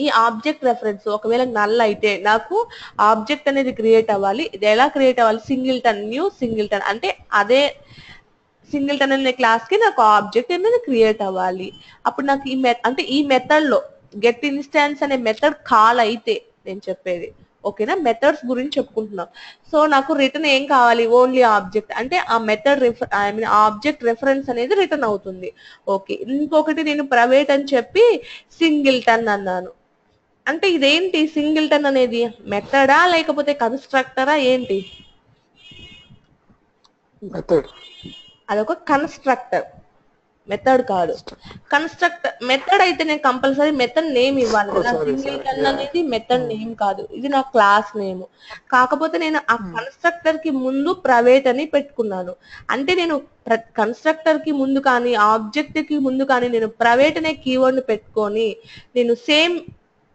ఈ ఆబ్జెక్ట్ రెఫరెన్స్ ఒకవేళ నల్ అయితే నాకు ఆబ్జెక్ట్ అనేది క్రియేట్ అవ్వాలి. ఇది ఎలా క్రియేట్ అవ్వాలి, న్యూ సింగిల్టన్ అంటే అదే సింగిల్టన్ అనే క్లాస్ కి నాకు ఆబ్జెక్ట్ అనేది క్రియేట్ అవ్వాలి. అప్పుడు నాకు అంటే ఈ మెథడ్ లో గెట్ ఇన్స్టాన్స్ అనే మెథడ్ కాల్ అయితే నేను చెప్పేది, ఓకేనా. మెథడ్స్ గురించి చెప్పుకుంటున్నాం. సో నాకు రిటర్న్ ఏం కావాలి, ఓన్లీ ఆబ్జెక్ట్ అంటే ఆ మెథడ్ ఆబ్జెక్ట్ రెఫరెన్స్ అనేది రిటర్న్ అవుతుంది. ఓకే, ఇంకొకటి నేను ప్రైవేట్ అని చెప్పి సింగిల్టన్ అన్నాను. అంటే ఇదేంటి సింగిల్టన్ అనేది మెథడా లేకపోతే కన్స్ట్రక్టరా ఏంటి, మెథడ్. అదొక కన్స్ట్రక్టర్, మెథడ్ కాదు. మెథడ్ అయితే నేను కంపల్సరీ మెథడ్ నేమ్ ఇవ్వాలి కదా. సింగిల్టన్ అనేది మెథడ్ నేమ్ కాదు, ఇది నా క్లాస్ నేమ్. కాకపోతే నేను ఆ కన్స్ట్రక్టర్ కి ముందు ప్రైవేట్ అని పెట్టుకున్నాను. అంటే నేను కన్స్ట్రక్టర్ కి ముందు కానీ ఆబ్జెక్ట్ కి ముందు కానీ నేను ప్రైవేట్ అనే కీవర్డ్ ని పెట్టుకొని నేను సేమ్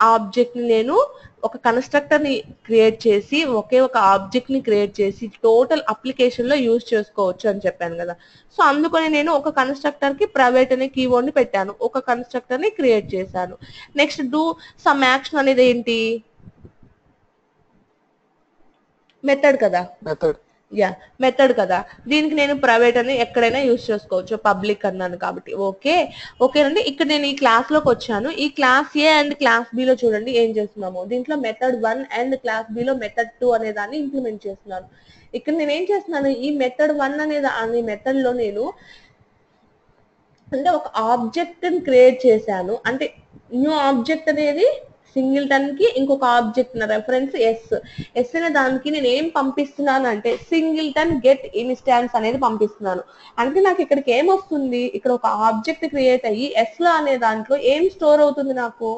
ఆబ్జెక్ట్ ని నేను ఒక కన్స్ట్రక్టర్ ని క్రియేట్ చేసి ఒకే ఒక ఆబ్జెక్ట్ ని క్రియేట్ చేసి టోటల్ అప్లికేషన్ లో యూజ్ చేసుకోవచ్చు అని చెప్పాను కదా. సో అందుకని నేను ఒక కన్స్ట్రక్టర్ కి ప్రైవేట్ అనే కీవర్డ్ ని పెట్టాను, ఒక కన్స్ట్రక్టర్ ని క్రియేట్ చేశాను. నెక్స్ట్ డూ సమ్ యాక్షన్ అనేది ఏంటి, మెథడ్ కదా, మెథడ్ కదా. దీనికి నేను ప్రైవేట్ అని ఎక్కడైనా యూజ్ చేసుకోవచ్చు, పబ్లిక్ అన్నాను కాబట్టి. ఓకేనండి. ఇక్కడ నేను ఈ క్లాస్ లోకి వచ్చాను. ఈ class A and class B లో చూడండి ఏం చేస్తున్నాము, దీంట్లో మెథడ్ 1 అండ్ క్లాస్ బి లో మెథడ్ 2 అనే దాన్ని ఇంప్లిమెంట్ చేస్తున్నాను. ఇక్కడ నేను ఏం చేస్తున్నాను, ఈ మెథడ్ 1 అనే మెథడ్ లో నేను అంటే ఒక ఆబ్జెక్ట్ ని క్రియేట్ చేశాను. అంటే న్యూ ఆబ్జెక్ట్ అనేది సింగిల్టన్ కి ఇంకొక ఆబ్జెక్ట్ రెఫరెన్స్ ఎస్ అనే దానికి నేను ఏం పంపిస్తున్నాను అంటే సింగిల్టన్ గెట్ ఇన్స్టాన్స్ అనేది పంపిస్తున్నాను. అంటే నాకు ఇక్కడికి ఏం వస్తుంది, ఇక్కడ ఒక ఆబ్జెక్ట్ క్రియేట్ అయ్యి ఎస్ లో అనే దాంట్లో ఏం స్టోర్ అవుతుంది, నాకు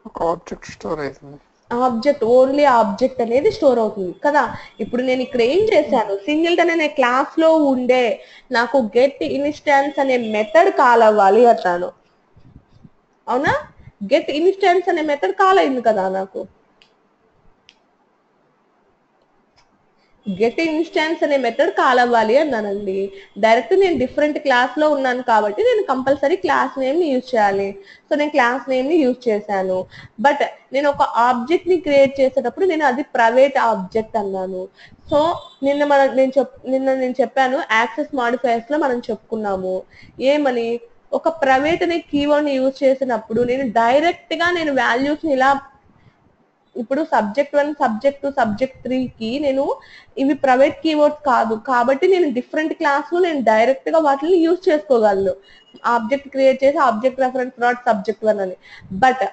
ఒక ఆబ్జెక్ట్ స్టోర్ అవుతుంది, ఆబ్జెక్ట్ ఓన్లీ ఆబ్జెక్ట్ అనేది స్టోర్ అవుతుంది కదా. ఇప్పుడు నేను ఇక్కడ ఏం చేశాను, సింగిల్టన్ అనే క్లాస్ లో ఉండే నాకు గెట్ ఇన్స్టాన్స్ అనే మెథడ్ కాల్ అవ్వాలి అంటాను, అవునా. గెట్ ఇన్స్టాన్స్ అనే మెథడ్ కాల్ అయింది కదా నాకు. గెట్ ఇన్స్టాన్స్ అనే మెథడ్ కాల్ అవ్వాలి అన్నానండి. డైరెక్ట్ నేను డిఫరెంట్ క్లాస్ లో ఉన్నాను కాబట్టి నేను కంపల్సరీ క్లాస్ నేమ్ ని యూజ్ చేయాలి. సో నేను క్లాస్ నేమ్ ని యూజ్ చేశాను. బట్ నేను ఒక ఆబ్జెక్ట్ ని క్రియేట్ చేసేటప్పుడు నేను అది ప్రైవేట్ ఆబ్జెక్ట్ అన్నాను. సో నిన్న నేను చెప్పాను యాక్సెస్ మాడిఫైయర్స్ లో మనం చెప్పుకున్నాము ఏమని, ఒక ప్రైవేట్ అనే కీవర్డ్ ని యూజ్ చేసినప్పుడు నేను డైరెక్ట్ గా నేను వాల్యూస్ ని ఇలా ఇప్పుడు subject1 subject2 subject3 కి నేను ఇవి ప్రైవేట్ కీవర్డ్స్ కాదు కాబట్టి నేను డిఫరెంట్ క్లాస్ లో నేను డైరెక్ట్ గా వాటిని యూజ్ చేసుకోగలను ఆబ్జెక్ట్ క్రియేట్ చేసి ఆబ్జెక్ట్ రెఫరెన్స్ డాట్ subject1 అని బట్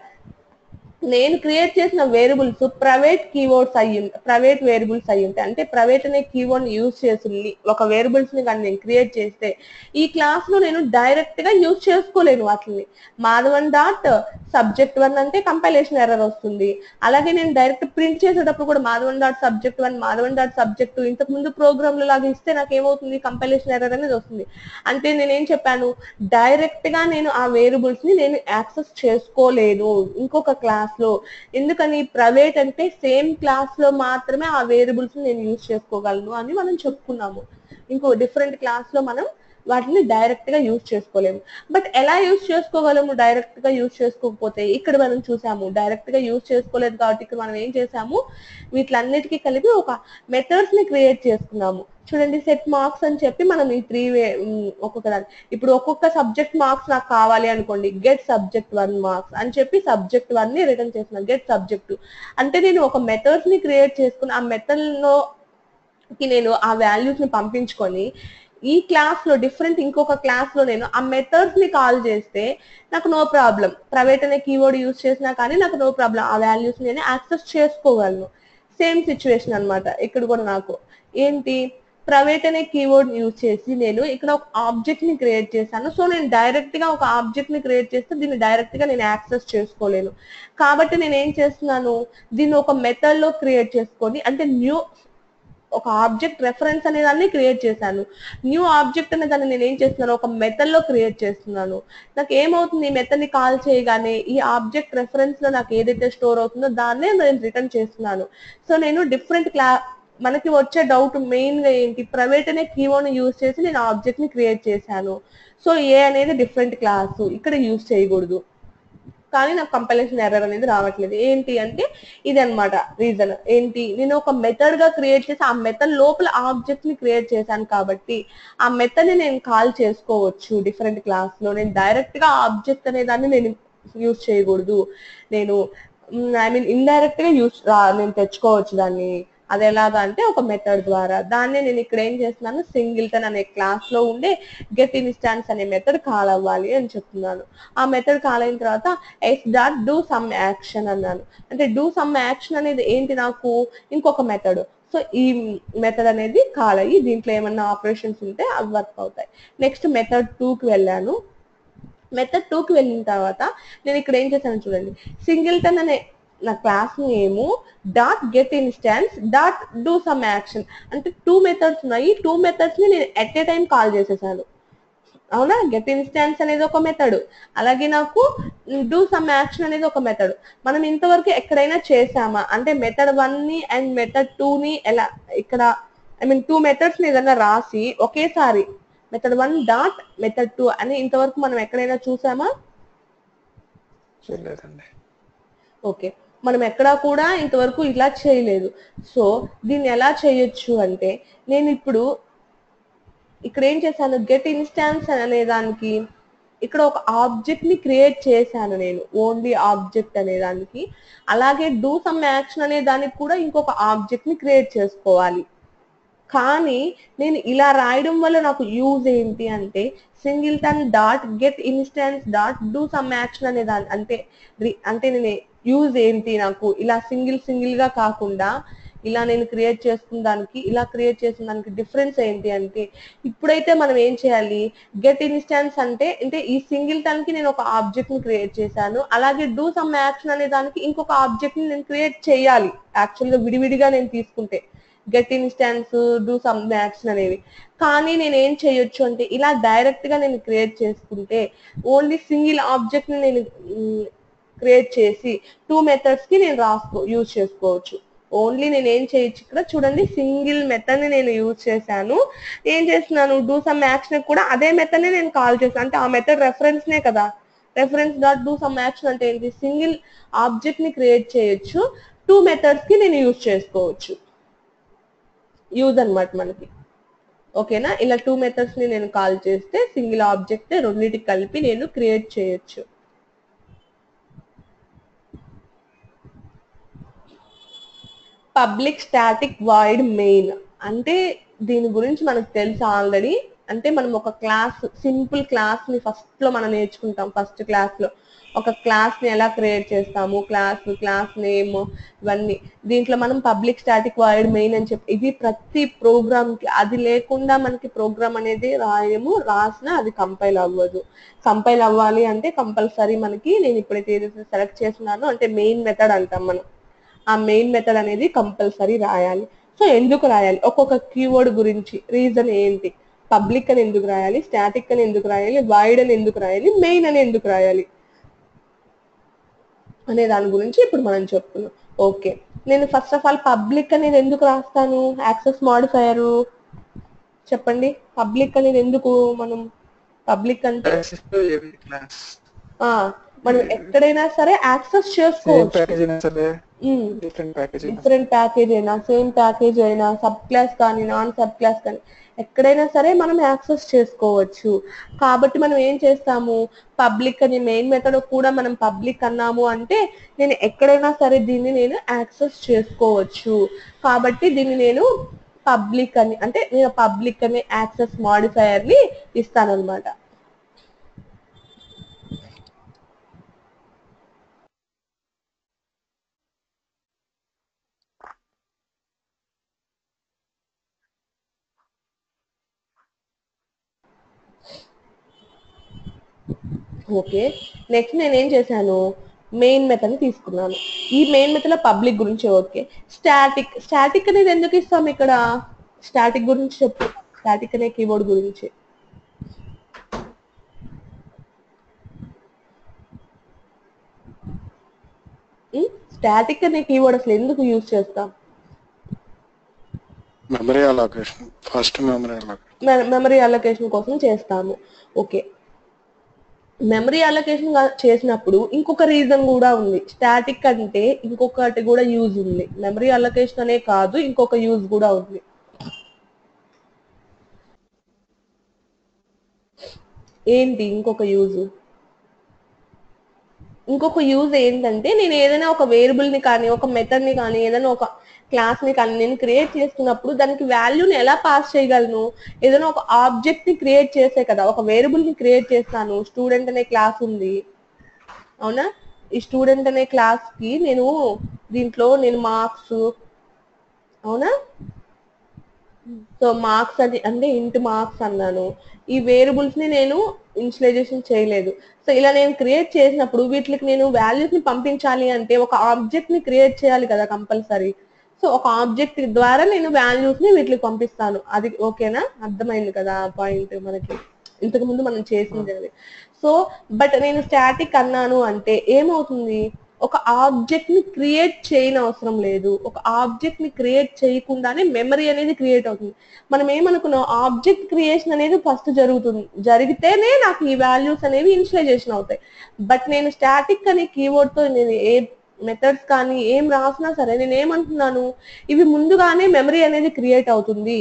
నేను క్రియేట్ చేసిన variables private keywords private variables అయ్యి ఉంటాయి అంటే ప్రైవేట్ అనే కీవర్డ్ యూజ్ చేసి ఒక వేరియబుల్స్ ని కానీ నేను క్రియేట్ చేస్తే ఈ క్లాస్ లో నేను డైరెక్ట్ గా యూజ్ చేసుకోలేను వాటిని మాధవన్ డాట్ subject1 అంటే కంపైలేషన్ ఎర్రర్ వస్తుంది అలాగే నేను డైరెక్ట్ ప్రింట్ చేసేటప్పుడు కూడా Madhavan dot subject1 Madhavan dot subject2 ఇంతకు ముందు ప్రోగ్రామ్ లో లాగా ఇస్తే నాకు ఏమవుతుంది కంపైలేషన్ ఎర్రర్ అనేది వస్తుంది అంటే నేనేం చెప్పాను డైరెక్ట్ గా నేను ఆ వేరియబుల్స్ ని నేను యాక్సెస్ చేసుకోలేను ఇంకొక క్లాస్ లో ఎందుకని ప్రైవేట్ అంటే సేమ్ క్లాస్ లో మాత్రమే ఆ వేరియబుల్స్ నేను యూజ్ చేసుకోగలను అని మనం చెప్పుకున్నాము ఇంకో డిఫరెంట్ క్లాస్ లో మనం వాటిని డైరెక్ట్ గా యూజ్ చేసుకోలేము బట్ ఎలా యూజ్ చేసుకోగలము డైరెక్ట్ గా యూజ్ చేసుకోకపోతే ఇక్కడ మనం చూసాము డైరెక్ట్ గా యూజ్ చేసుకోలేదు కాబట్టి ఇక్కడ మనం ఏం చేసాము వీటిలన్నిటికీ కలిపి ఒక మెథడ్స్ ని క్రియేట్ చేసుకున్నాము చూడండి సెట్ మార్క్స్ అని చెప్పి మనం ఈ ఒక్కొక్క దాన్ని ఇప్పుడు ఒక్కొక్క సబ్జెక్ట్ మార్క్స్ నాకు కావాలి అనుకోండి గెట్ subject1 మార్క్స్ అని చెప్పి subject1 ని రిటర్న్ చేస్తున్నాను గెట్ subject2 అంటే నేను ఒక మెథడ్స్ ని క్రియేట్ చేసుకుని ఆ మెథడ్ లోకి నేను ఆ వాల్యూస్ ని పంపించుకొని ఈ క్లాస్ లో డిఫరెంట్ ఇంకొక క్లాస్ లో నేను ఆ మెథడ్స్ ని కాల్ చేస్తే నాకు నో ప్రాబ్లం ప్రైవేట్ అనే కీవర్డ్ యూజ్ చేసినా కానీ నాకు నో ప్రాబ్లం ఆ వాల్యూస్ నేను యాక్సెస్ చేసుకోగలను సేమ్ సిచ్యువేషన్ అన్నమాట ఇక్కడ కూడా నాకు ఏంటి ప్రైవేట్ అనే కీవర్డ్ యూజ్ చేసి నేను ఇక్కడ ఒక ఆబ్జెక్ట్ ని క్రియేట్ చేశాను సో నేను డైరెక్ట్ గా ఒక ఆబ్జెక్ట్ ని క్రియేట్ చేస్తే దీన్ని డైరెక్ట్ గా నేను యాక్సెస్ చేసుకోలేను కాబట్టి నేను ఏం చేస్తున్నాను దీన్ని ఒక మెథడ్ లో క్రియేట్ చేసుకొని అంటే న్యూ ఒక ఆబ్జెక్ట్ రెఫరెన్స్ అనే దాన్ని క్రియేట్ చేశాను న్యూ ఆబ్జెక్ట్ అనే దాన్ని నేను ఏం చేస్తున్నాను ఒక మెథడ్ లో క్రియేట్ చేస్తున్నాను నాకు ఏమవుతుంది ఈ మెథడ్ ని కాల్ చేయగానే ఈ ఆబ్జెక్ట్ రెఫరెన్స్ లో నాకు ఏదైతే స్టోర్ అవుతుందో దాన్నే నేను రిటర్న్ చేస్తున్నాను సో నేను డిఫరెంట్ మనకి వచ్చే డౌట్ మెయిన్ గా ఏంటి ప్రైవేట్ అనే కీవర్డ్ ని యూజ్ చేసి నేను ఆబ్జెక్ట్ ని క్రియేట్ చేశాను సో ఏ అనేది డిఫరెంట్ క్లాస్ ఇక్కడ యూజ్ చేయకూడదు కానీ నాకు కంపైలేషన్ ఎర్రర్ అనేది రావట్లేదు ఏంటి అంటే ఇది అన్నమాట రీజన్ ఏంటి నేను ఒక మెథడ్ గా క్రియేట్ చేసి ఆ మెథడ్ లోపల ఆబ్జెక్ట్ ని క్రియేట్ చేశాను కాబట్టి ఆ మెథడ్ ని నేను కాల్ చేసుకోవచ్చు డిఫరెంట్ క్లాస్ లో నేను డైరెక్ట్ గా ఆబ్జెక్ట్ అనే దాన్ని నేను యూజ్ చేయకూడదు నేను ఐ మీన్ ఇండైరెక్ట్ గా నేను తెచ్చుకోవచ్చు దాన్ని అది ఎలాగా అంటే ఒక మెథడ్ ద్వారా దాన్ని నేను ఇక్కడ ఏం చేస్తున్నాను సింగిల్టన్ అనే క్లాస్ లో ఉండే గెట్ ఇన్స్టాన్స్ అనే మెథడ్ కాల్ అవ్వాలి అని చెప్తున్నాను ఆ మెథడ్ కాల్ అయిన తర్వాత S dot do some action అన్నాను అంటే డూ సమ్ యాక్షన్ అనేది ఏంటి నాకు ఇంకొక మెథడ్ సో ఈ మెథడ్ అనేది కాల్ అయ్యి దీంట్లో ఏమన్నా ఆపరేషన్స్ ఉంటే అవి వర్క్ అవుతాయి నెక్స్ట్ మెథడ్ 2కి వెళ్ళాను మెథడ్ 2కి వెళ్ళిన తర్వాత నేను ఇక్కడ ఏం చేశాను చూడండి సింగిల్టన్ అనే నా class name dot get instance dot do some action అంటే 2 మెథడ్స్ ఉన్నాయి 2 మెథడ్స్ ని నేను ఎట్ ఏ టైం కాల్ చేసేసాను అవునా గెట్ ఇన్స్టాన్స్ అనేది ఒక మెథడ్ అలాగే నాకు డూ సమ్ యాక్షన్ అనేది ఒక మెథడ్ మనం ఇంతవరకు ఎక్కడైనా చేసామా అంటే మెథడ్ 1 ని అండ్ మెథడ్ 2 ని ఎలా ఇక్కడ ఐ మీన్ 2 మెథడ్స్ ని ఏదైనా రాసి ఒకేసారి మెథడ్ 1 డాట్ మెథడ్ 2 అని ఇంతవరకు మనం ఎక్కడైనా చూసామా చేయలేదండి ఓకే మనం ఎక్కడా కూడా ఇంతవరకు ఇలా చేయలేదు సో దీన్ని ఎలా చేయొచ్చు అంటే నేను ఇప్పుడు ఇక్కడ ఏం చేశాను గెట్ ఇన్స్టాన్స్ అనే దానికి ఇక్కడ ఒక ఆబ్జెక్ట్ ని క్రియేట్ చేశాను నేను ఓన్లీ ఆబ్జెక్ట్ అనే దానికి అలాగే డూ సమ్ యాక్షన్ అనే దానికి కూడా ఇంకొక ఆబ్జెక్ట్ ని క్రియేట్ చేసుకోవాలి కానీ నేను ఇలా రాయడం వల్ల నాకు యూజ్ ఏంటి అంటే singleton dot get instance dot do some action అనే దాని అంటే నేను యూజ్ ఏంటి నాకు ఇలా సింగిల్ గా కాకుండా ఇలా నేను క్రియేట్ చేసుకున్న దానికి ఇలా క్రియేట్ చేసిన దానికి డిఫరెన్స్ ఏంటి అంటే ఇప్పుడైతే మనం ఏం చేయాలి గెట్ ఇన్స్టాన్స్ అంటే ఈ సింగిల్టన్ కి నేను ఒక ఆబ్జెక్ట్ ని క్రియేట్ చేశాను అలాగే డూ సమ్ యాక్షన్ అనే దానికి ఇంకొక ఆబ్జెక్ట్ ని నేను క్రియేట్ చేయాలి యాక్చువల్గా విడివిడిగా నేను తీసుకుంటే get instance do some action అనేవి కానీ నేను ఏం చేయొచ్చు అంటే ఇలా డైరెక్ట్ గా నేను క్రియేట్ చేసుకుంటే ఓన్లీ సింగిల్ ఆబ్జెక్ట్ ని నేను క్రియేట్ చేసి 2 మెథడ్స్ కి నేను యూజ్ చేసుకోవచ్చు ఓన్లీ నేను ఏం చేయొచ్చు ఇక్కడ చూడండి సింగిల్ మెథడ్ ని నేను యూజ్ చేశాను ఏం చేస్తున్నాను డూ సమ్ యాక్షన్ కూడా అదే మెథడ్ ని నేను కాల్ చేస్తాను అంటే ఆ మెథడ్ రెఫరెన్స్ నే కదా reference dot do some action అంటే ఏంటి సింగిల్ ఆబ్జెక్ట్ ని క్రియేట్ చేయొచ్చు 2 మెథడ్స్ కి నేను యూజ్ చేసుకోవచ్చు యూజ్ అన్నమాట మనకి ఓకేనా ఇలా 2 మెథడ్స్ ని నేను కాల్ చేస్తే సింగిల్ ఆబ్జెక్ట్ రెండింటికి కలిపి నేను క్రియేట్ చేయొచ్చు పబ్లిక్ స్టాటిక్ వాయిడ్ మెయిన్ అంటే దీని గురించి మనకు తెలుసు ఆల్రెడీ. అంటే మనం ఒక క్లాస్, సింపుల్ క్లాస్ ని ఫస్ట్ లో మనం నేర్చుకుంటాం. ఫస్ట్ క్లాస్ లో ఒక క్లాస్ ని ఎలా క్రియేట్ చేస్తాము, క్లాస్ నేమ్ ఇవన్నీ. దీంట్లో మనం పబ్లిక్ స్టాటిక్ వాయిడ్ మెయిన్ అని చెప్పి, ఇది ప్రతి ప్రోగ్రామ్ కి, అది లేకుండా మనకి ప్రోగ్రామ్ అనేది రాయము, రాసినా అది కంపైల్ అవ్వదు. కంపైల్ అవ్వాలి అంటే కంపల్సరీ మనకి, నేను ఇప్పుడైతే ఏదైతే సెలెక్ట్ చేస్తున్నానో అంటే మెయిన్ మెథడ్ అంటాం మనం, ఆ మెయిన్ మెథడ్ అనేది కంపల్సరీ రాయాలి. సో ఎందుకు రాయాలి, ఒక్కొక్క కీవర్డ్ గురించి రీజన్ ఏంటి, పబ్లిక్ అని ఎందుకు రాయాలి, స్టాటిక్ అని ఎందుకు రాయాలి, వైడ్ అని ఎందుకు రాయాలి, మెయిన్ అని ఎందుకు రాయాలి అనే దాని గురించి ఇప్పుడు మనం చెప్తున్నాం. ఓకే, నేను ఫస్ట్ ఆఫ్ ఆల్ పబ్లిక్ అనేది ఎందుకు రాస్తాను, యాక్సెస్ మాడిఫైయర్ చెప్పండి. పబ్లిక్ అనేది ఎందుకు, మనం పబ్లిక్ అంటే మనం ఎక్కడైనా సరే యాక్సెస్ చేసుకోవచ్చు. డిఫరెంట్ ప్యాకేజ్ అయినా, సేమ్ ప్యాకేజ్ అయినా, సబ్ క్లాస్ కానీ నాన్ సబ్ క్లాస్ కానీ ఎక్కడైనా సరే మనం యాక్సెస్ చేసుకోవచ్చు. కాబట్టి మనం ఏం చేస్తాము, పబ్లిక్ అని మెయిన్ మెథడ్ కూడా మనం పబ్లిక్ అన్నాము అంటే నేను ఎక్కడైనా సరే దీన్ని నేను యాక్సెస్ చేసుకోవచ్చు. కాబట్టి దీన్ని నేను పబ్లిక్ అని, అంటే నేను పబ్లిక్ అనే యాక్సెస్ మాడిఫైయర్ ని ఇస్తానన్నమాట. ఓకే, నెక్స్ట్ నేను ఏం చేశాను, మెయిన్ మెథడ్ ని తీసుకున్నాను. ఈ మెయిన్ మెథడ్ లో పబ్లిక్ గురించి. ఓకే, స్టాటిక్ అనేది ఎందుకు ఇస్తాం ఇక్కడ, స్టాటిక్ గురించి చెప్పు, స్టాటిక్ అనే కీవర్డ్ గురించి. స్టాటిక్ అనే కీవర్డ్ అసలు ఎందుకు యూజ్ చేస్తాం, memory allocation, first memory allocation కోసం చేస్తాము. ఓకే, మెమరీ అలొకేషన్ చేసినప్పుడు ఇంకొక రీజన్ కూడా ఉంది. స్టాటిక్ అంటే ఇంకొకటి కూడా యూజ్ ఉంది, మెమరీ అలొకేషన్ అనే కాదు, ఇంకొక యూజ్ కూడా ఉంది. ఏంటి ఇంకొక యూజ్, ఇంకొక యూజ్ ఏంటంటే నేను ఏదైనా ఒక వేరియబుల్ ని కానీ, ఒక మెథడ్ ని కానీ, ఏదైనా ఒక క్లాస్ ని కానీ నేను క్రియేట్ చేస్తున్నప్పుడు దానికి వాల్యూని ఎలా పాస్ చేయగలను, ఏదైనా ఒక ఆబ్జెక్ట్ ని క్రియేట్ చేసే కదా, ఒక వేరియబుల్ ని క్రియేట్ చేస్తాను. స్టూడెంట్ అనే క్లాస్ ఉంది, అవునా, ఈ స్టూడెంట్ అనే క్లాస్ కి నేను దీంట్లో నేను మార్క్స్, అవునా, సో మార్క్స్ అది అంటే ఇంటి మార్క్స్ అన్నాను. ఈ వేరియబుల్స్ ని నేను ఇనిషియలైజేషన్ చేయలేదు. సో ఇలా నేను క్రియేట్ చేసినప్పుడు వీటికి నేను వాల్యూస్ ని పంపించాలి అంటే ఒక ఆబ్జెక్ట్ ని క్రియేట్ చేయాలి కదా కంపల్సరీ. సో ఒక ఆబ్జెక్ట్ ద్వారా నేను వాల్యూస్ ని వీటికి పంపిస్తాను. అది ఓకేనా, అర్థమైంది కదా పాయింట్ మనకి, ఇంతకు ముందు మనం చేసింది అది. సో బట్ నేను స్టాటిక్ అన్నాను అంటే ఏమవుతుంది, ఒక ఆబ్జెక్ట్ ని క్రియేట్ చేయని అవసరం లేదు. ఒక ఆబ్జెక్ట్ ని క్రియేట్ చేయకుండానే మెమరీ అనేది క్రియేట్ అవుతుంది. మనం ఏమనుకున్నాం, ఆబ్జెక్ట్ క్రియేషన్ అనేది ఫస్ట్ జరుగుతుంది, జరిగితేనే నాకు ఈ వాల్యూస్ అనేవి ఇనిషియలైజేషన్ అవుతాయి. బట్ నేను స్టాటిక్ అనే కీవర్డ్ తో నేను ఏ మెథడ్స్ కానీ ఏం రాసినా సరే నేను ఏమంటున్నాను, ఇవి ముందుగానే మెమరీ అనేది క్రియేట్ అవుతుంది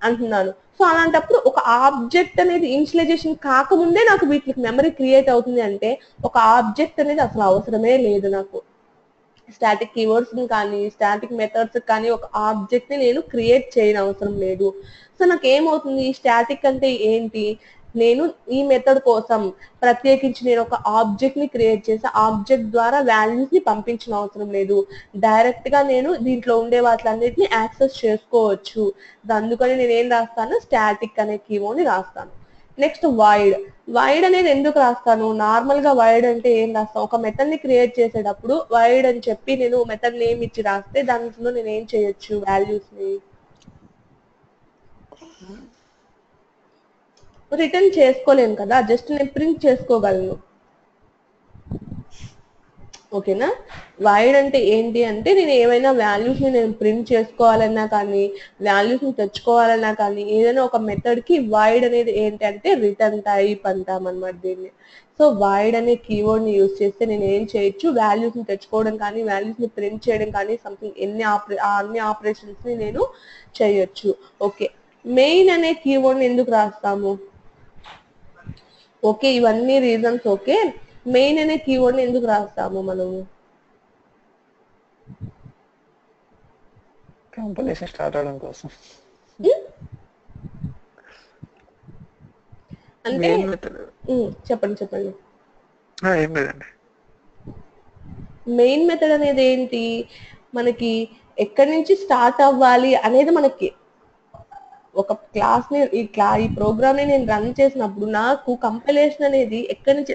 అంటున్నాను. సో అలాంటప్పుడు ఒక ఆబ్జెక్ట్ అనేది ఇనిషియలైజేషన్ కాకముందే నాకు వీటికి మెమరీ క్రియేట్ అవుతుంది అంటే ఒక ఆబ్జెక్ట్ అనేది అసలు అవసరమే లేదు నాకు. స్టాటిక్ కీవర్డ్స్ కానీ స్టాటిక్ మెథడ్స్ కానీ ఒక ఆబ్జెక్ట్ ని నేను క్రియేట్ చేయని అవసరం లేదు. సో నాకు ఏమవుతుంది, స్టాటిక్ అంటే ఏంటి, నేను ఈ మెథడ్ కోసం ప్రత్యేకించి నేను ఒక ఆబ్జెక్ట్ ని క్రియేట్ చేసి ఆబ్జెక్ట్ ద్వారా వాల్యూస్ ని పంపించిన అవసరం లేదు. డైరెక్ట్ గా నేను దీంట్లో ఉండే వాటిలన్నిటిని యాక్సెస్ చేసుకోవచ్చు. అందుకని నేను ఏం రాస్తాను, స్టాటిక్ అనే కీవర్డ్ ని రాస్తాను. నెక్స్ట్ వైడ్ అనేది ఎందుకు రాస్తాను, నార్మల్ గా వైడ్ అంటే ఏం రాస్తాను, ఒక మెథడ్ ని క్రియేట్ చేసేటప్పుడు వైడ్ అని చెప్పి నేను మెథడ్ నేమ్ ఇచ్చి రాస్తే దాంట్లో నేను ఏం చేయొచ్చు, వాల్యూస్ ని రిటర్న్ చేసుకోలేను కదా, జస్ట్ నేను ప్రింట్ చేసుకోగలను. ఓకేనా, వైడ్ అంటే ఏంటి అంటే నేను ఏమైనా వాల్యూస్ ని నేను ప్రింట్ చేసుకోవాలన్నా కానీ, వాల్యూస్ ని తెచ్చుకోవాలన్నా కానీ, ఏదైనా ఒక మెథడ్ కి వైడ్ అనేది ఏంటి అంటే రిటర్న్ టైప్ అంటాం అనమాట దీన్ని. సో వైడ్ అనే కీవర్డ్ ని యూజ్ చేస్తే నేను ఏం చేయొచ్చు, వాల్యూస్ ని తెచ్చుకోవడం కానీ, వాల్యూస్ ని ప్రింట్ చేయడం కానీ, సంథింగ్ అన్ని ఆపరేషన్స్ ని నేను చేయొచ్చు. ఓకే, మెయిన్ అనే కీవర్డ్ ని ఎందుకు రాస్తాము, ఓకే ఇవన్నీ రీజన్స్. ఓకే, మెయిన్ అనే కీవర్డ్ ని ఎందుకు రాస్తాము మనము, కంపల్షన్ స్టార్ట్ అవడం కోసం అంటే మెయిన్ మెథడ్ చెప్పండి ఏం లేదండి. మెయిన్ మెథడ్ అనేది ఏంటి, మనకి ఎక్కడి నుంచి స్టార్ట్ అవ్వాలి అనేది మనకి ఒక క్లాస్ ని ఈ ప్రోగ్రామ్ ని నేను రన్ చేసినప్పుడు నాకు కంపైలేషన్ అనేది ఎక్కడి నుంచి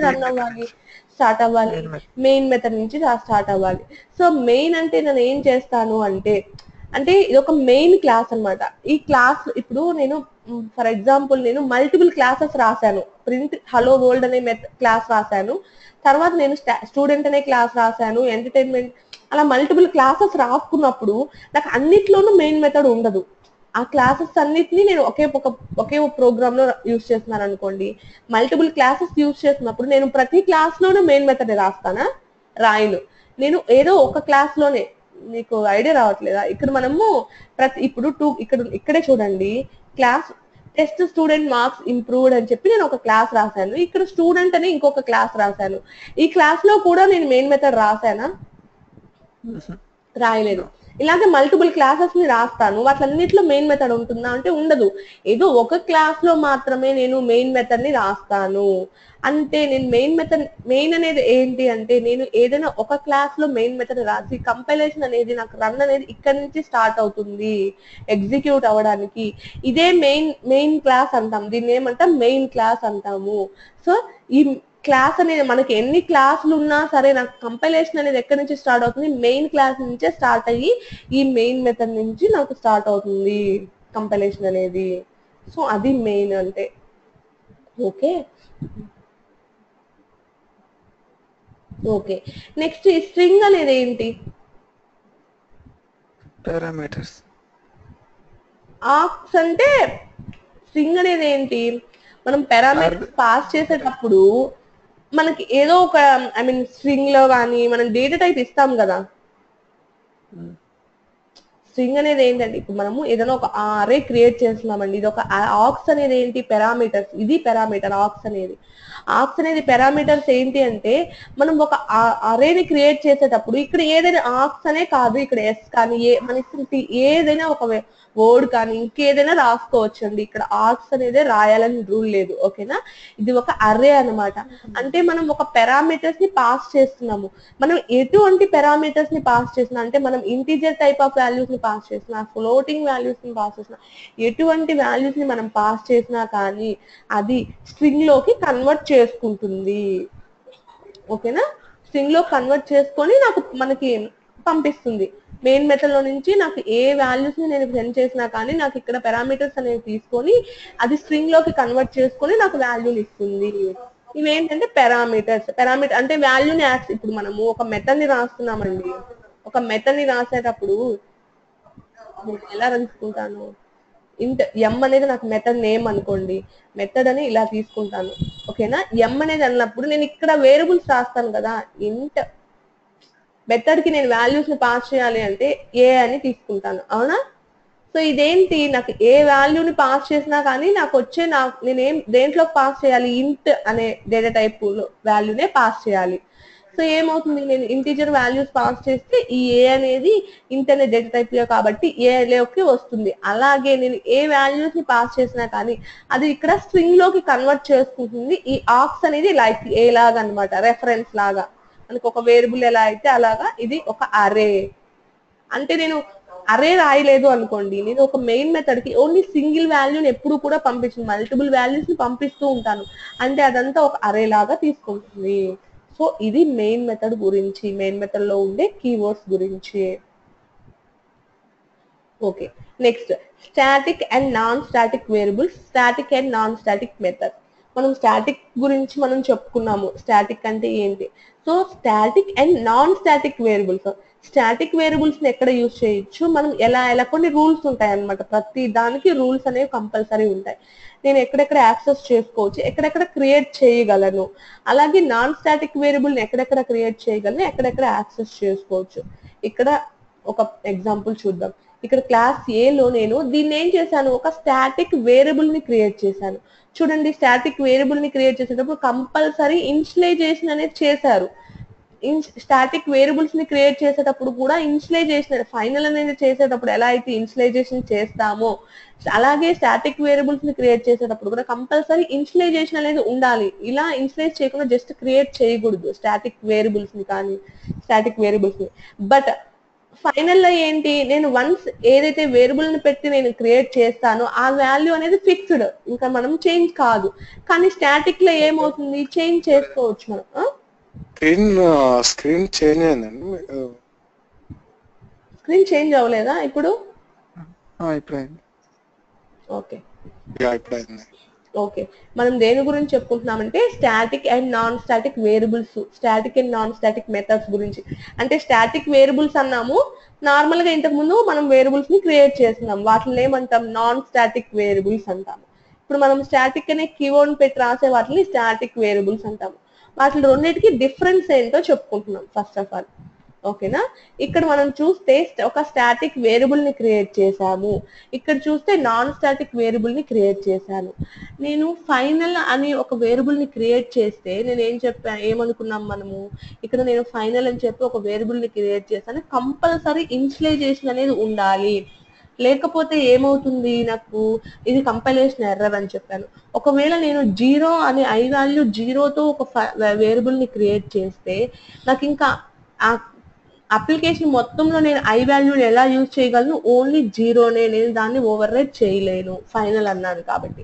రన్ అవ్వాలి, స్టార్ట్ అవ్వాలి, మెయిన్ మెథడ్ నుంచి స్టార్ట్ అవ్వాలి. సో మెయిన్ అంటే నేను ఏం చేస్తాను అంటే ఇది ఒక మెయిన్ క్లాస్ అన్నమాట. ఈ క్లాస్ ఇప్పుడు నేను ఫర్ ఎగ్జాంపుల్ నేను మల్టిపుల్ క్లాసెస్ రాశాను. ప్రింట్ హలో వరల్డ్ అనే క్లాస్ రాశాను, తర్వాత నేను స్టూడెంట్ అనే క్లాస్ రాశాను, ఎంటర్టైన్మెంట్, అలా మల్టిపుల్ క్లాసెస్ రాసుకున్నప్పుడు నాకు అన్నిట్లోనూ మెయిన్ మెథడ్ ఉండదు. ఆ క్లాసెస్ అన్నిటిని నేను ఒకే ప్రోగ్రామ్ లో యూజ్ చేస్తున్నాను అనుకోండి. మల్టిపుల్ క్లాసెస్ యూజ్ చేసినప్పుడు నేను ప్రతి క్లాస్ లోనూ మెయిన్ మెథడ్ రాస్తానా? రాయను. నేను ఏదో ఒక క్లాస్ లోనే, మీకు ఐడియా రావట్లేదా? ఇక్కడ మనము ఇప్పుడు ఇక్కడే చూడండి, class test student marks improved అని చెప్పి నేను ఒక క్లాస్ రాశాను. ఇక్కడ స్టూడెంట్ అని ఇంకొక క్లాస్ రాశాను. ఈ క్లాస్ లో కూడా నేను మెయిన్ మెథడ్ రాశానా? రాయలేదు. ఇలాగే మల్టిపుల్ క్లాసెస్ ని రాస్తాను, వాటిలన్నిటిలో మెయిన్ మెథడ్ ఉంటుందా అంటే ఉండదు. ఏదో ఒక క్లాస్ లో మాత్రమే నేను మెయిన్ మెథడ్ ని రాస్తాను. అంటే నేను మెయిన్ అనేది ఏంటి అంటే, నేను ఏదైనా ఒక క్లాస్ లో మెయిన్ మెథడ్ రాసి కంపైలేషన్ అనేది నాకు రన్ అనేది ఇక్కడ నుంచి స్టార్ట్ అవుతుంది ఎగ్జిక్యూట్ అవ్వడానికి. ఇదే మెయిన్ క్లాస్ అంటాం, దీన్ని ఏమంటాం? మెయిన్ క్లాస్ అంటాము. సో ఈ క్లాస్ అనేది మనకి ఎన్ని క్లాసులు ఉన్నా సరే నాకు కంపైలేషన్ అనేది ఎక్కడి నుంచి స్టార్ట్ అవుతుంది? మెయిన్ క్లాస్ నుంచే స్టార్ట్ అయ్యి ఈ మెయిన్ మెథడ్ నుంచి నాకు స్టార్ట్ అవుతుంది కంపైలేషన్ అనేది. సో అది మెయిన్ అంటే. ఓకే నెక్స్ట్ ఈ స్ట్రింగ్ అనేది ఏంటి? పారామీటర్స్. ఆర్గ్స్ అంటే స్ట్రింగ్ అనేది ఏంటి? మనం పారామీటర్స్ పాస్ చేసేటప్పుడు మనకి ఏదో ఒక స్ట్రింగ్ లో కానీ మనం డేటా టైప్ ఇస్తాం కదా. స్ట్రింగ్ అనేది ఏంటంటే, ఇప్పుడు మనము ఏదైనా ఒక అరే క్రియేట్ చేస్తున్నామండి, ఇది ఒక ఆర్గ్స్ అనేది ఏంటి? పారామీటర్స్. ఇది పారామీటర్ ఆర్గ్స్ అనేది. పారామీటర్స్ ఏంటి అంటే, మనం ఒక అరేని క్రియేట్ చేసేటప్పుడు ఇక్కడ ఏదైనా ఆర్గ్స్ అనే కాదు, ఇక్కడ ఎస్ కానీ మనకి ఏదైనా ఒక వర్డ్ కానీ ఇంకేదైనా రాసుకోవచ్చు అండి. ఇక్కడ ఆర్గ్స్ అనేది రాయాలని రూల్ లేదు. ఓకేనా? ఇది ఒక అర్రే అన్నమాట. అంటే మనం ఒక పారామీటర్స్ ని పాస్ చేస్తున్నాము. మనం ఎటువంటి పారామీటర్స్ ని పాస్ చేస్తున్నా అంటే, మనం ఇంటీజర్ టైప్ ఆఫ్ వాల్యూస్ ని పాస్ చేస్తున్నా, ఫ్లోటింగ్ వాల్యూస్ ని పాస్ చేస్తున్నా, ఎటువంటి వాల్యూస్ ని మనం పాస్ చేసినా కానీ అది స్ట్రింగ్ లోకి కన్వర్ట్ చేసుకుంటుంది. ఓకేనా? స్ట్రింగ్ లో కన్వర్ట్ చేసుకొని మనకి పంపిస్తుంది. మెయిన్ మెథడ్ లో నుంచి నాకు ఏ వాల్యూస్ ని నేను సెండ్ చేసినా కానీ నాకు ఇక్కడ పారామీటర్స్ అనేవి తీసుకొని అది స్ట్రింగ్ లోకి కన్వర్ట్ చేసుకొని నాకు వాల్యూని ఇస్తుంది. ఇవేంటంటే పారామీటర్ అంటే వాల్యూని ఇప్పుడు మనము ఒక మెథడ్ ని రాస్తున్నామండి. ఒక మెథడ్ ని రాసేటప్పుడు నేను ఎలా రాసుకుంటాను? ఎం అనేది నాకు మెథడ్ నేమ్ అనుకోండి, మెథడ్ అని ఇలా తీసుకుంటాను. ఓకేనా? ఎం అనేది అన్నప్పుడు నేను ఇక్కడ వేరియబుల్స్ రాస్తాను కదా. ఇంట్ మెథడ్ కి నేను వాల్యూస్ ని పాస్ చేయాలి అంటే ఏ అని తీసుకుంటాను. అవునా? సో ఇదేంటి, నాకు ఏ వాల్యూని పాస్ చేసినా కానీ నాకు వచ్చే నేనేం దేంట్లో పాస్ చేయాలి? ఇంట్ అనే డేటా టైప్ వాల్యూనే పాస్ చేయాలి. సో ఏమవుతుంది, నేను ఇంటీజర్ వాల్యూస్ పాస్ చేస్తే ఈ ఏ అనేది ఇంట్ అనే డేటా టైప్ కాబట్టి ఏలోకి వస్తుంది. అలాగే నేను ఏ వాల్యూస్ ని పాస్ చేసినా కానీ అది ఇక్కడ స్ట్రింగ్ లోకి కన్వర్ట్ చేసుకుంటుంది. ఈ ఆర్గ్స్ అనేది లైక్ ఏ లాగా అనమాట, రెఫరెన్స్ లాగా. మనకు ఒక వేరియబుల్ ఎలా అయితే అలాగా ఇది ఒక అరే. అంటే నేను అరే రాయలేదు అనుకోండి, నేను ఒక మెయిన్ మెథడ్ కి ఓన్లీ సింగిల్ వాల్యూని ఎప్పుడు కూడా పంపించను, మల్టిపుల్ వాల్యూస్ ని పంపిస్తూ ఉంటాను. అంటే అదంతా ఒక అరే లాగా తీసుకుంటుంది. సో ఇది మెయిన్ మెథడ్ గురించి, మెయిన్ మెథడ్ లో ఉండే కీవర్డ్స్ గురించి. Okay next static and non static variables, static and non static method. మనం స్టాటిక్ గురించి మనం చెప్పుకున్నాము, స్టాటిక్ అంటే ఏంటి. So static and non static variables. Static variables ని ఎక్కడ యూజ్ చేయొచ్చు, మనం ఎలా కొన్ని రూల్స్ ఉంటాయి అన్నమాట. ప్రతి దానికి రూల్స్ అనేవి కంపల్సరీ ఉంటాయి. నేను ఎక్కడెక్కడ యాక్సెస్ చేసుకోవచ్చు, ఎక్కడెక్కడ క్రియేట్ చేయగలను. అలాగే నాన్ స్టాటిక్ వేరియబుల్ ని ఎక్కడెక్కడ క్రియేట్ చేయగలను, ఎక్కడెక్కడ యాక్సెస్ చేసుకోవచ్చు. ఇక్కడ ఒక ఎగ్జాంపుల్ చూద్దాం. ఇక్కడ క్లాస్ ఏ లో నేను దీన్ని ఏం చేశాను, ఒక స్టాటిక్ వేరియబుల్ ని క్రియేట్ చేశాను. చూడండి, స్టాటిక్ వేరియబుల్ ని క్రియేట్ చేసేటప్పుడు కంపల్సరీ ఇనిషియలైజేషన్ అనేది చేశారు. స్టాటిక్ వేరియబుల్స్ ని క్రియేట్ చేసేటప్పుడు కూడా ఇనిషియలైజేషన్ ఫైనల్ అనేది చేసేటప్పుడు ఎలా అయితే ఇనిషియలైజేషన్ చేస్తామో అలాగే స్టాటిక్ వేరియబుల్స్ ని క్రియేట్ చేసేటప్పుడు కూడా కంపల్సరీ ఇనిషియలైజేషన్ అనేది ఉండాలి. ఇలా ఇనిషియలైజ్ చేయకుండా జస్ట్ క్రియేట్ చేయకూడదు స్టాటిక్ వేరియబుల్స్ ని కానీ స్టాటిక్ వేరియబుల్స్ ని. బట్ ఫైనల్ లో ఏంటి, నేను వన్స్ ఏదైతే వేరియబుల్ ని పెట్టి నేను క్రియేట్ చేస్తానో ఆ వాల్యూ అనేది ఫిక్స్డ్, ఇంకా మనం చేంజ్ కాదు. కానీ స్టాటిక్ లో ఏమవుతుంది, చేంజ్ చేసుకోవచ్చు మనం. స్క్రీన్ చేంజ్ అయిందండి. స్క్రీన్ చేంజ్ అవ్వలేదా ఇప్పుడు? ఇప్పుడైంది. ఓకే ఇప్పుడైంది. ఓకే, మనం దేని గురించి చెప్పుకుంటున్నామంటే static and non static variables, static and non static methods గురించి. అంటే స్టాటిక్ వేరియబుల్స్ అన్నాము, నార్మల్ గా ఇంతకు ముందు మనం వేరియబుల్స్ ని క్రియేట్ చేస్తున్నాం, వాటిని ఏమంటాం, నాన్ స్టాటిక్ వేరియబుల్స్ అంటాము. ఇప్పుడు మనం స్టాటిక్ అనే కీవర్డ్ పెట్టి రాసే వాటిని స్టాటిక్ వేరియబుల్స్ అంటాము. వాటి రెండింటికి డిఫరెన్స్ ఏంటో చెప్పుకుంటున్నాం ఫస్ట్ ఆఫ్ ఆల్. ఓకేనా, ఇక్కడ మనం చూస్తే ఒక స్టాటిక్ వేరియబుల్ ని క్రియేట్ చేశాము, ఇక్కడ చూస్తే నాన్ స్టాటిక్ వేరియబుల్ ని క్రియేట్ చేశాను. నేను ఫైనల్ అని ఒక వేరియబుల్ ని క్రియేట్ చేస్తే నేను ఏమనుకున్నాం మనము, ఇక్కడ నేను ఫైనల్ అని చెప్పి ఒక వేరియబుల్ ని క్రియేట్ చేశాను, కంపల్సరీ ఇనిషియలైజేషన్ అనేది ఉండాలి. లేకపోతే ఏమవుతుంది, నాకు ఇది కంపైలేషన్ ఎర్రర్ అని చెప్పాను. ఒకవేళ నేను 0 అనే ఐ వాల్యూ 0తో ఒక వేరియబుల్ ని క్రియేట్ చేస్తే నాకు ఇంకా ఆ అప్లికేషన్ మొత్తంలో నేను ఐ వాల్యూని ఎలా యూజ్ చేయగలను, ఓన్లీ 0నే, నేను దాన్ని ఓవర్ రైట్ చేయలేను ఫైనల్ అన్నాను కాబట్టి.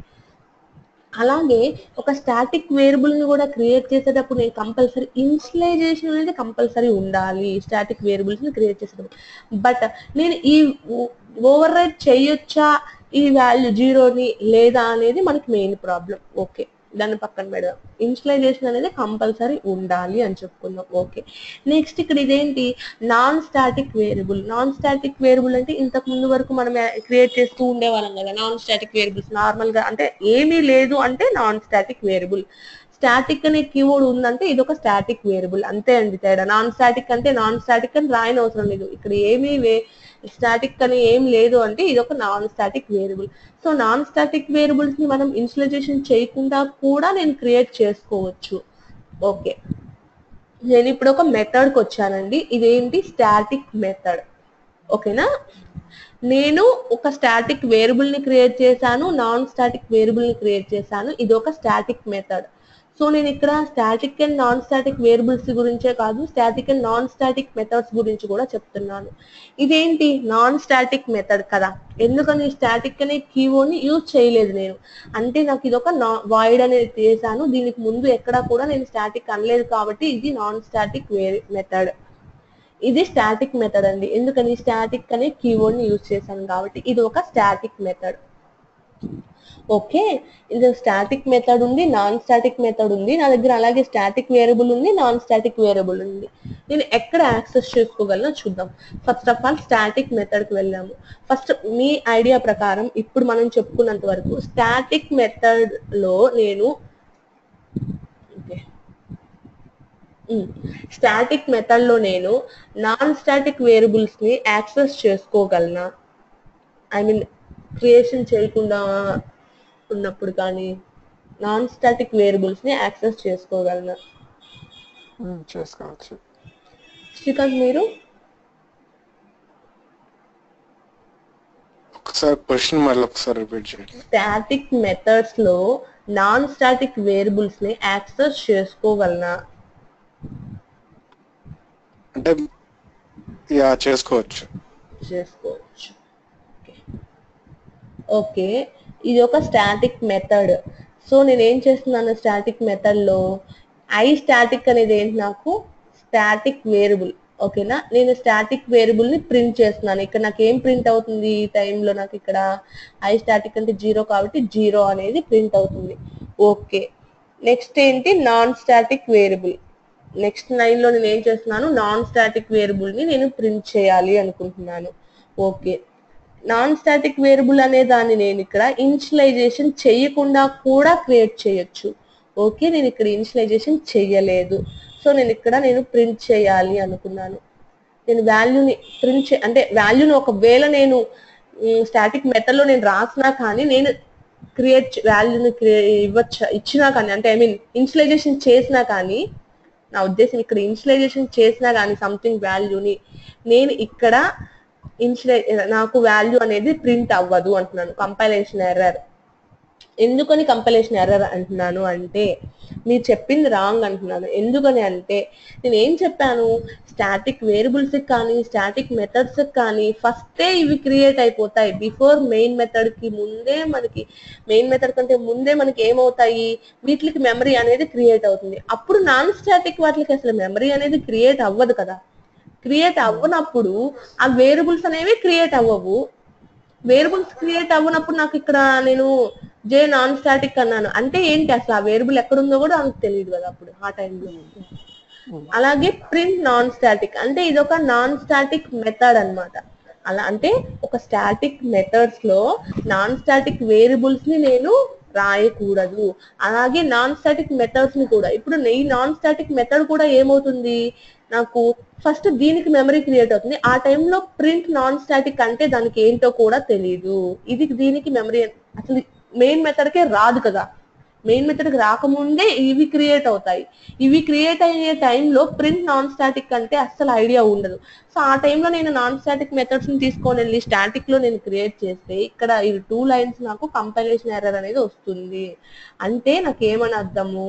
అలాగే ఒక స్టాటిక్ వేరియబుల్ ని కూడా క్రియేట్ చేసేటప్పుడు నేను కంపల్సరీ ఇనిషియలైజేషన్ అనేది కంపల్సరీ ఉండాలి స్టాటిక్ వేరియబుల్స్ ని క్రియేట్ చేసేటప్పుడు. బట్ నేను ఈ ఓవర్ రైట్ చేయొచ్చా ఈ వాల్యూ 0ని లేదా అనేది మనకి మెయిన్ ప్రాబ్లం. ఓకే, దాన్ని పక్కన పెడదాం. ఇనిషియలైజేషన్ అనేది కంపల్సరీ ఉండాలి అని చెప్పుకుందాం. ఓకే, నెక్స్ట్ ఇక్కడ ఇదేంటి, non static variable. Non static variable అంటే ఇంతకు ముందు వరకు మనం క్రియేట్ చేస్తూ ఉండేవాళ్ళం కదా నాన్ స్టాటిక్ వేరియబుల్స్. నార్మల్ గా అంటే ఏమీ లేదు అంటే నాన్ స్టాటిక్ వేరియబుల్, స్టాటిక్ అనే కీవర్డ్ ఉందంటే ఇది ఒక స్టాటిక్ వేరియబుల్, అంతే అండి తేడా. నాన్ స్టాటిక్ అంటే నాన్ స్టాటిక్ అని రాయని అవసరం లేదు, ఇక్కడ ఏమీ స్టాటిక్ అని ఏం లేదు అంటే ఇది ఒక non static variable. So non static variables ని మనం ఇనిషియలైజేషన్ చేయకుండా కూడా నేను క్రియేట్ చేసుకోవచ్చు. ఓకే, నేను ఇప్పుడు ఒక మెథడ్కి వచ్చానండి, ఇదేంటి స్టాటిక్ మెథడ్. ఓకేనా, నేను ఒక స్టాటిక్ వేరియబుల్ ని క్రియేట్ చేశాను, నాన్ స్టాటిక్ వేరియబుల్ ని క్రియేట్ చేశాను, ఇది ఒక స్టాటిక్ మెథడ్. సో నేను ఇక్కడ static and non static variables గురించే కాదు static and non static methods గురించి కూడా చెప్తున్నాను. ఇదేంటి నాన్ స్టాటిక్ మెథడ్ కదా, ఎందుకని స్టాటిక్ అనే కీవర్డ్ ని యూజ్ చేయలేదు నేను, అంటే నాకు ఇది ఒక వాయిడ్ అనేది చేశాను, దీనికి ముందు ఎక్కడా కూడా నేను స్టాటిక్ అనలేదు కాబట్టి ఇది నాన్ స్టాటిక్ మెథడ్. ఇది స్టాటిక్ మెథడ్ అండి, ఎందుకని స్టాటిక్ అనే కీవర్డ్ ని యూజ్ చేశాను కాబట్టి ఇది ఒక స్టాటిక్ మెథడ్. ఓకే, ఇది స్టాటిక్ మెథడ్ ఉంది, నాన్ స్టాటిక్ మెథడ్ ఉంది నా దగ్గర, అలాగే స్టాటిక్ వేరియబుల్ ఉంది, నాన్ స్టాటిక్ వేరియబుల్ ఉంది. నేను ఎక్కడ యాక్సెస్ చేసుకోగలనో చూద్దాం. First of all static method కి వెళ్ళాము. ఫస్ట్ మీ ఐడియా ప్రకారం ఇప్పుడు మనం చెప్పుకున్నంత వరకు స్టాటిక్ మెథడ్ లో నేను స్టాటిక్ మెథడ్ లో నేను నాన్ స్టాటిక్ వేరియబుల్స్ ని యాక్సెస్ చేసుకోగలనా, ఐ మీన్ క్రియేషన్ చేయకుండా ఉన్నప్పుడు కానీ నాన్ స్టాటిక్ వేరియబుల్స్ ని యాక్సెస్ చేసుకోగలనా? చేసుకోవచ్చు. శ్రీకాంత్ మీరు ఒకసారి క్వశ్చన్ మళ్ళీ ఒకసారి రిపీట్ చేయండి. స్టాటిక్ మెథడ్స్ లో నాన్ స్టాటిక్ వేరియబుల్స్ ని యాక్సెస్ చేసుకోగలనా? అంటే చేసుకోవచ్చు. ఓకే, ఇది ఒక స్టాటిక్ మెథడ్. సో నేను ఏం చేస్తున్నాను స్టాటిక్ మెథడ్ లో ఐ స్టాటిక్ అనేది ఏంటి, నాకు స్టాటిక్ వేరియబుల్. ఓకేనా, నేను స్టాటిక్ వేరియబుల్ ని ప్రింట్ చేస్తున్నాను. ఇక్కడ నాకు ఏం ప్రింట్ అవుతుంది ఈ టైంలో, నాకు ఇక్కడ ఐ స్టాటిక్ అంటే 0 కాబట్టి 0 అనేది ప్రింట్ అవుతుంది. ఓకే, నెక్స్ట్ ఏంటి non static variable. Next line లో నేను ఏం చేస్తున్నాను, నాన్ స్టాటిక్ వేరియబుల్ ని నేను ప్రింట్ చేయాలి అనుకుంటున్నాను. ఓకే, నాన్ స్టాటిక్ వేరియబుల్ అనే దాన్ని నేను ఇక్కడ ఇనిషియలైజేషన్ చేయకుండా కూడా క్రియేట్ చేయొచ్చు. ఓకే, నేను ఇక్కడ ఇనిషియలైజేషన్ చేయలేదు, సో నేను ఇక్కడ ప్రింట్ చేయాలి అనుకున్నాను. నేను వాల్యూని ప్రింట్ అంటే వాల్యూని ఒకవేళ నేను స్టాటిక్ మెథడ్ లో నేను రాసినా కానీ నేను వాల్యూని ఇచ్చినా కానీ, అంటే ఐ మీన్ ఇనిషియలైజేషన్ చేసినా కానీ నా ఉద్దేశం ఇక్కడ ఇనిషియలైజేషన్ చేసినా కానీ సంథింగ్ వాల్యూని నేను ఇక్కడ నాకు వాల్యూ అనేది ప్రింట్ అవ్వదు అంటున్నాను. Compilation error. ఎందుకని కంపైలేషన్ ఎర్రర్ అంటున్నాను అంటే మీరు చెప్పింది రాంగ్ అంటున్నాను. ఎందుకని అంటే నేను ఏం చెప్పాను, స్టాటిక్ వేరియబుల్స్ కానీ స్టాటిక్ మెథడ్స్ కానీ ఫస్టే ఇవి క్రియేట్ అయిపోతాయి. బిఫోర్ మెయిన్ మెథడ్ కి ముందే మనకి మెయిన్ మెథడ్ కంటే ముందే మనకి ఏమవుతాయి, వీటికి మెమరీ అనేది క్రియేట్ అవుతుంది. అప్పుడు నాన్ స్టాటిక్ వాటికి అసలు మెమరీ అనేది క్రియేట్ అవ్వదు కదా. క్రియేట్ అవ్వనప్పుడు ఆ వేరియబుల్స్ అనేవి క్రియేట్ అవ్వవు. వేరియబుల్స్ క్రియేట్ అవ్వనప్పుడు నాకు ఇక్కడ నేను జే నాన్ స్టాటిక్ అన్నాను అంటే ఏంటి, అసలు ఆ వేరియబుల్ ఎక్కడుందో కూడా నాకు తెలియదు కదా అప్పుడు ఆ టైంలో. అలాగే ప్రింట్ నాన్ స్టాటిక్ అంటే ఇది ఒక నాన్ స్టాటిక్ మెథడ్ అన్నమాట. అలా అంటే ఒక స్టాటిక్ మెథడ్స్ లో నాన్ స్టాటిక్ వేరియబుల్స్ ని నేను రాయకూడదు. అలాగే నాన్ స్టాటిక్ మెథడ్స్ ని కూడా ఇప్పుడు ఈ నాన్ స్టాటిక్ మెథడ్ కూడా ఏమవుతుంది, నాకు ఫస్ట్ దీనికి మెమరీ క్రియేట్ అవుతుంది. ఆ టైంలో ప్రింట్ నాన్ స్టాటిక్ అంటే దానికి ఏంటో కూడా తెలియదు. ఇది దీనికి మెమరీ అసలు మెయిన్ మెథడ్ కే రాదు కదా. మెయిన్ మెథడ్ కి రాకముందే ఇవి క్రియేట్ అవుతాయి. ఇవి క్రియేట్ అయ్యే టైంలో ప్రింట్ నాన్ స్టాటిక్ అంటే అస్సలు ఐడియా ఉండదు. సో ఆ టైంలో నేను నాన్ స్టాటిక్ మెథడ్స్ ని తీసుకొని వెళ్ళి స్టాటిక్ లో నేను క్రియేట్ చేస్తే ఇక్కడ ఈ 2 లైన్స్ నాకు కంపైలేషన్ ఎర్రర్ అనేది వస్తుంది. అంటే నాకు ఏమని అర్థము,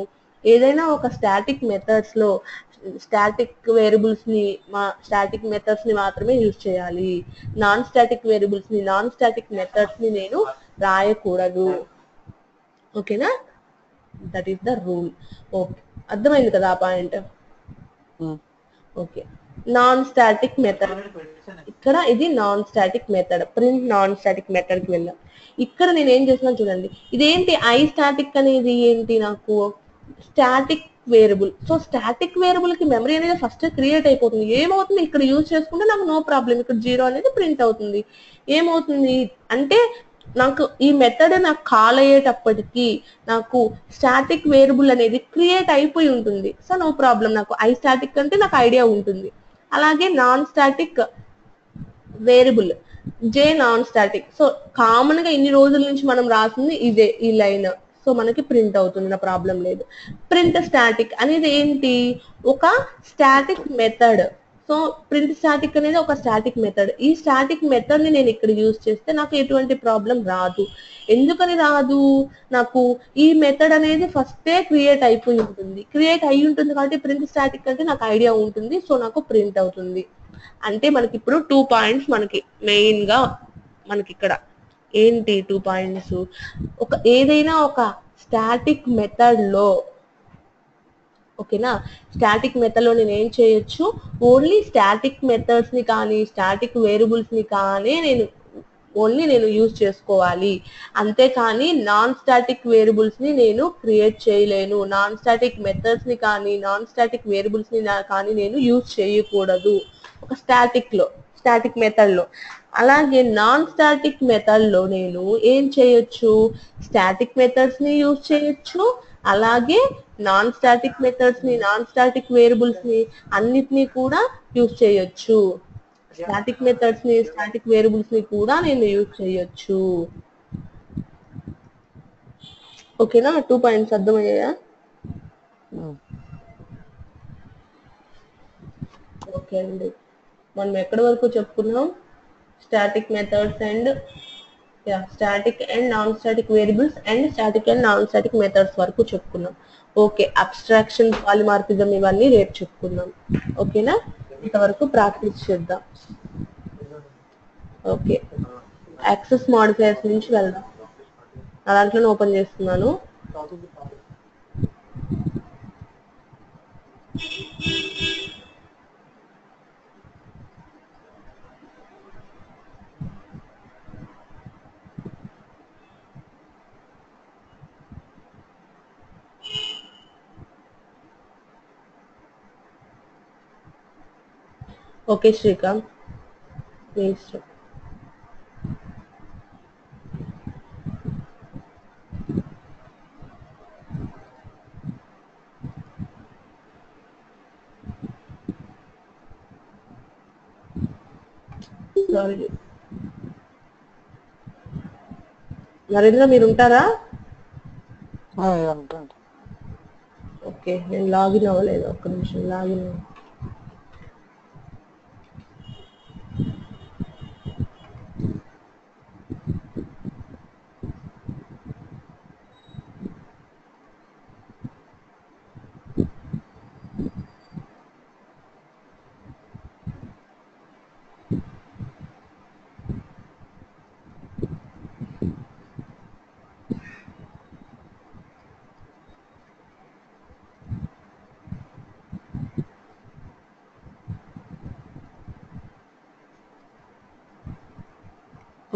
ఏదైనా ఒక స్టాటిక్ మెథడ్స్ లో స్టాటిక్ వేరియబుల్స్ ని స్టాటిక్ మెథడ్స్ ని మాత్రమే యూజ్ చేయాలి. నాన్ స్టాటిక్ వేరియబుల్స్ ని నాన్ స్టాటిక్ మెథడ్స్ ని నేను రాయకూడదు. ఓకేనా, that is the rule. Okay, అర్థమైంది కదా ఆ point. Okay, non static method ఇక్కడ ఇది non static method. Print non static method కి వెళ్ళాం. ఇక్కడ నేను ఏం చేస్తున్నాను చూడండి, ఇదేంటి ఐ స్టాటిక్ అనేది ఏంటి, నాకు static variable. So static variable కి మెమరీ అనేది ఫస్ట్ క్రియేట్ అయిపోతుంది. ఏమవుతుంది, ఇక్కడ యూజ్ చేసుకుంటే నాకు నో ప్రాబ్లం, ఇక్కడ 0 అనేది ప్రింట్ అవుతుంది. ఏమవుతుంది అంటే నాకు ఈ మెథడ్ నాకు కాల్ అయ్యేటప్పటికి నాకు స్టాటిక్ వేరియబుల్ అనేది క్రియేట్ అయిపోయి ఉంటుంది. సో నో ప్రాబ్లం, నాకు ఐ స్టాటిక్ అంటే నాకు ఐడియా ఉంటుంది. అలాగే నాన్ స్టాటిక్ వేరియబుల్ జే నాన్ స్టాటిక్. సో కామన్ గా ఇన్ని రోజుల నుంచి మనం రాసింది ఇదే, ఈ లైన్. సో మనకి ప్రింట్ అవుతుంది, నా ప్రాబ్లం లేదు. ప్రింట్ స్టాటిక్ అనేది ఏంటి, ఒక static method. So print static అనేది ఒక స్టాటిక్ మెథడ్. ఈ స్టాటిక్ మెథడ్ ని నేను ఇక్కడ యూజ్ చేస్తే నాకు ఎటువంటి ప్రాబ్లం రాదు. ఎందుకని రాదు, నాకు ఈ మెథడ్ అనేది ఫస్టే క్రియేట్ అయిపోయి ఉంటుంది. క్రియేట్ అయి ఉంటుంది కాబట్టి ప్రింట్ స్టాటిక్ అంటే నాకు ఐడియా ఉంటుంది. సో నాకు ప్రింట్ అవుతుంది. అంటే మనకి ఇప్పుడు 2 పాయింట్స్ మనకి మెయిన్ గా మనకి ఇక్కడ ఏంటి 2 పాయింట్స్, ఒక ఏదైనా ఒక స్టాటిక్ మెథడ్ లో, ఓకేనా, స్టాటిక్ మెథడ్ లో నేను ఏం చేయొచ్చు, ఓన్లీ స్టాటిక్ మెథడ్స్ ని కానీ స్టాటిక్ వేరియబుల్స్ ని కానీ నేను యూజ్ చేసుకోవాలి. అంతేకాని నాన్ స్టాటిక్ వేరియబుల్స్ ని నేను క్రియేట్ చేయలేను. నాన్ స్టాటిక్ మెథడ్స్ ని కానీ నాన్ స్టాటిక్ వేరియబుల్స్ ని కానీ నేను యూజ్ చేయకూడదు ఒక స్టాటిక్ మెథడ్ లో. అలాగే నాన్ స్టాటిక్ మెథడ్ లో నేను ఏం చేయొచ్చు, స్టాటిక్ మెథడ్స్ ని యూజ్ చేయొచ్చు. అలాగే నాన్ స్టాటిక్ మెథడ్స్ ని నాన్ స్టాటిక్ వేరియబుల్స్ ని అన్నిటినీ కూడా యూజ్ చేయొచ్చు. స్టాటిక్ మెథడ్స్ ని స్టాటిక్ వేరియబుల్స్ ని కూడా నేను యూజ్ చేయొచ్చు. ఓకేనా, 2 పాయింట్స్ అర్థమయ్యాయా? ఓకే అండి, మనం ఎక్కడి వరకు చెప్పుకున్నాం, static methods and static and non static variables and static and non static methods వరకు చెప్పుకున్నాం. ఓకే, అబ్స్ట్రాక్షన్, పాలిమార్ఫిజం ఇవన్నీ రేపు చెప్పుకుందాం. ఓకేనా, ఇంతవరకు ప్రాక్టీస్ చేద్దాం. ఓకే, యాక్సెస్ మాడిఫైయర్స్ నుంచి వెళ్దాం. నా దాంట్లో ఓపెన్ చేస్తున్నాను. ఓకే శ్రీకాంత్, మీ ఇష్టం. సారీ నరేంద్ర, మీరు ఉంటారా? ఓకే, నేను లాగిన్ అవ్వలేదు, ఒక్క నిమిషం లాగిన్.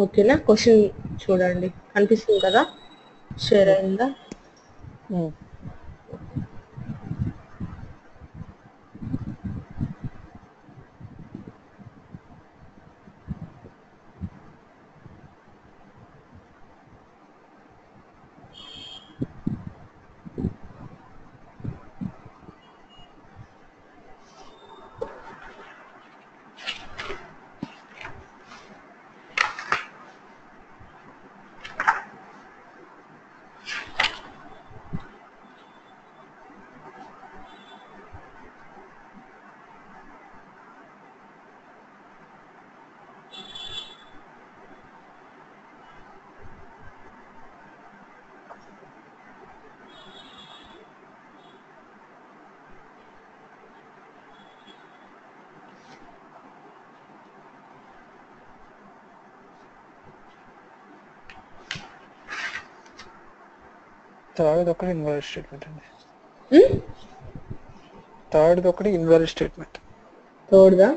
ఓకేనా, క్వశ్చన్ చూడండి, కనిపిస్తుంది కదా, షేర్ అయిందా? థర్డ్ ఒకటి ఇన్వాలిడ్ స్టేట్మెంట్ అండి. థర్డ్ ఒకటి ఇన్వాలిడ్ స్టేట్మెంట్. థర్డ్దా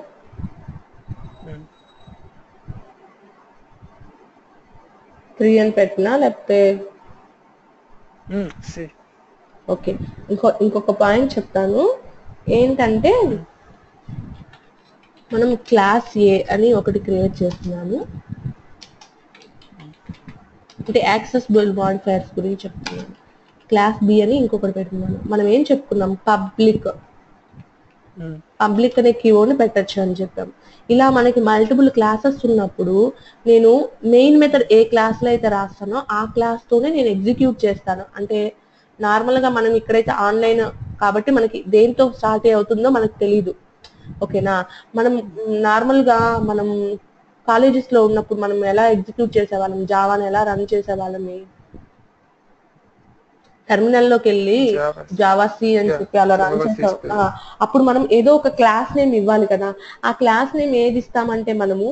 3 అని పెట్టినా లేకపోతే ఓకే. ఇంకొక పాయింట్ చెప్తాను ఏంటంటే, మనం క్లాస్ ఏ అని ఒకటి క్రియేట్ చేస్తున్నాము, అంటే యాక్సెసిబుల్ మాడిఫైయర్స్ గురించి చెప్తున్నాను. క్లాస్ బి అని ఇంకొకటి పెట్టుకున్నాను. మనం ఏం చెప్పుకున్నాం, పబ్లిక్ అనే కీవర్డ్ పెట్టచ్చు అని చెప్పాం. ఇలా మనకి మల్టిపుల్ క్లాసెస్ ఉన్నప్పుడు నేను మెయిన్ మెథడ్ ఏ క్లాస్ లో అయితే రాస్తానో ఆ క్లాస్ తోనే నేను ఎగ్జిక్యూట్ చేస్తాను. అంటే నార్మల్ గా మనం ఇక్కడైతే ఆన్లైన్ కాబట్టి మనకి దేంతో స్టార్ట్ అవుతుందో మనకు తెలీదు. ఓకేనా, మనం నార్మల్ గా మనం కాలేజెస్ లో ఉన్నప్పుడు మనం ఎలా ఎగ్జిక్యూట్ చేసేవాళ్ళం, జావాని ఎలా రన్ చేసేవాళ్ళమి, టెర్మినల్లోకి వెళ్ళి జావా సి అని చెప్పి అలా రన్ చేస్తాం. అప్పుడు మనం ఏదో ఒక క్లాస్ నేమ్ ఇవ్వాలి కదా. ఆ క్లాస్ నేమ్ ఏది ఇస్తామంటే మనము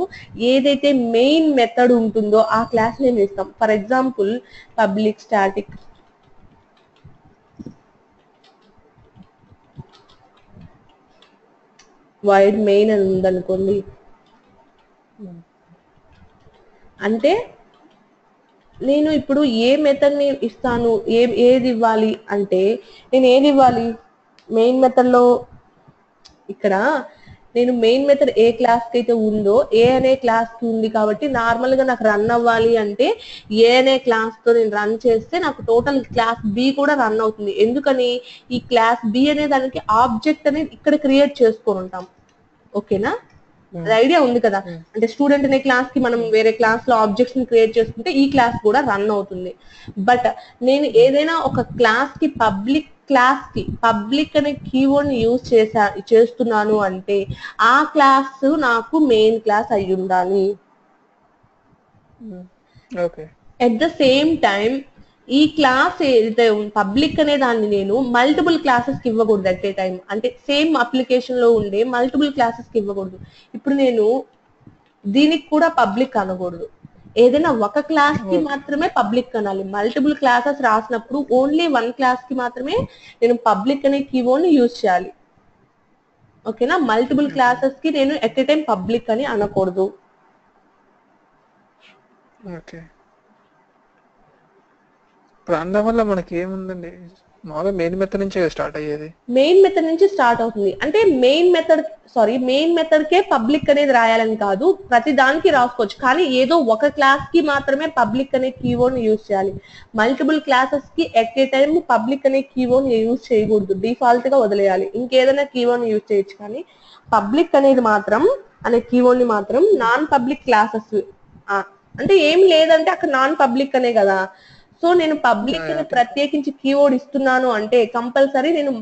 ఏదైతే మెయిన్ మెథడ్ ఉంటుందో ఆ క్లాస్ నేమ్ ఇస్తాం. For example public static wide main అని ఉందనుకోండి, అంటే నేను ఇప్పుడు ఏ మెథడ్ ని ఇస్తాను, ఏది ఇవ్వాలి అంటే నేను ఏది ఇవ్వాలి, మెయిన్ మెథడ్ లో ఇక్కడ నేను మెయిన్ మెథడ్ ఏ క్లాస్ కి అయితే ఉందో ఏ అనే క్లాస్ కి ఉంది కాబట్టి నార్మల్ గా నాకు రన్ అవ్వాలి అంటే ఏ అనే క్లాస్ తో నేను రన్ చేస్తే నాకు టోటల్ క్లాస్ బి కూడా రన్ అవుతుంది. ఎందుకని, ఈ క్లాస్ బి అనే దానికి ఆబ్జెక్ట్ అనేది ఇక్కడ క్రియేట్ చేసుకొని ఉంటాం. ఓకేనా, అది ఐడియా ఉంది కదా. అంటే స్టూడెంట్ అనే క్లాస్ కి మనం వేరే క్లాస్ లో ఆబ్జెక్ట్స్ ని క్రియేట్ చేసుకుంటే ఈ క్లాస్ కూడా రన్ అవుతుంది. బట్ నేను ఏదైనా ఒక క్లాస్ కి పబ్లిక్ అనే కీవర్డ్ ని యూజ్ చేస్తున్నాను అంటే ఆ క్లాస్ నాకు మెయిన్ క్లాస్ అయి ఉండాలి. ఎట్ ద సేమ్ టైం ఈ క్లాస్ ఏదైతే పబ్లిక్ అనే దాన్ని నేను మల్టిపుల్ క్లాసెస్ కి ఇవ్వకూడదు అట్ ఏ టైం. అంటే సేమ్ అప్లికేషన్ లో ఉండే మల్టిపుల్ క్లాసెస్ కి ఇవ్వకూడదు. ఇప్పుడు నేను దీనికి కూడా పబ్లిక్ అనకూడదు, ఏదైనా ఒక క్లాస్ కి మాత్రమే పబ్లిక్ అనాలి. మల్టిపుల్ క్లాసెస్ రాసినప్పుడు ఓన్లీ వన్ క్లాస్ కి మాత్రమే నేను పబ్లిక్ అనే కీవర్డ్ ని యూజ్ చేయాలి. ఓకేనా, మల్టిపుల్ క్లాసెస్ కి నేను ఎట్ ఏ టైం పబ్లిక్ అని అనకూడదు. ప్రాంతం వల్ల మనకి ఏముందండి, మామూలుగా మెయిన్ మెథడ్ నుంచి స్టార్ట్ అయ్యేది. మెయిన్ మెథడ్ నుంచి స్టార్ట్ అవుతుంది అంటే మెయిన్ మెథడ్ కే పబ్లిక్ అనేది రాయాలని కాదు, ప్రతి దానికి రాసుకోవచ్చు. కానీ ఏదో ఒక క్లాస్ కి మాత్రమే పబ్లిక్ అనే కీవర్డ్ ని యూజ్ చేయాలి. మల్టిపుల్ క్లాసెస్ కి ఎట్ ఏ టైం పబ్లిక్ అనే కీవర్డ్ ని యూజ్ చేయకూడదు, డిఫాల్ట్ గా వదిలేయాలి. ఇంకేదైనా కీవర్డ్ ని యూజ్ చేయొచ్చు, కానీ పబ్లిక్ అనేది మాత్రం అనే కీవర్డ్ ని మాత్రం నాన్ పబ్లిక్ క్లాసెస్ అంటే ఏం లేదంటే అక్కడ నాన్ పబ్లిక్ అనే కదా. సో నేను పబ్లిక్ ని ప్రత్యేకించి కీవర్డ్ ఇస్తున్నాను అంటే కంపల్సరీ నేను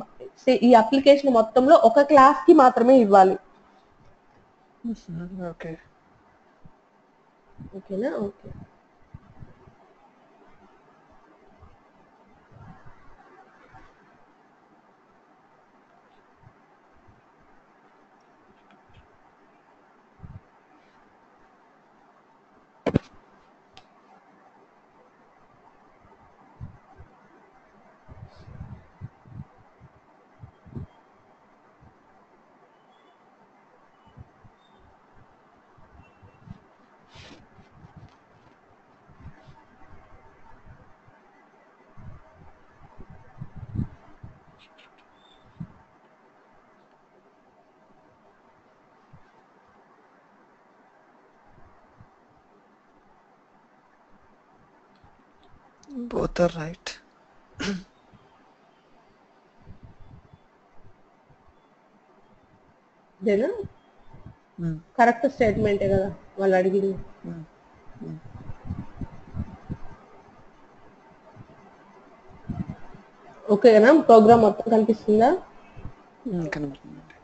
ఈ అప్లికేషన్ మొత్తంలో ఒక క్లాస్ కి మాత్రమే ఇవ్వాలి. ఓకే ఓకేనా? ఓకే. both are right. ఇదేనా కరెక్ట్ స్టేట్మెంటే కదా వాళ్ళు అడిగింది. ఓకేనా? ప్రోగ్రామ్ మొత్తం కనిపిస్తుందా? కనబడుతుందండి.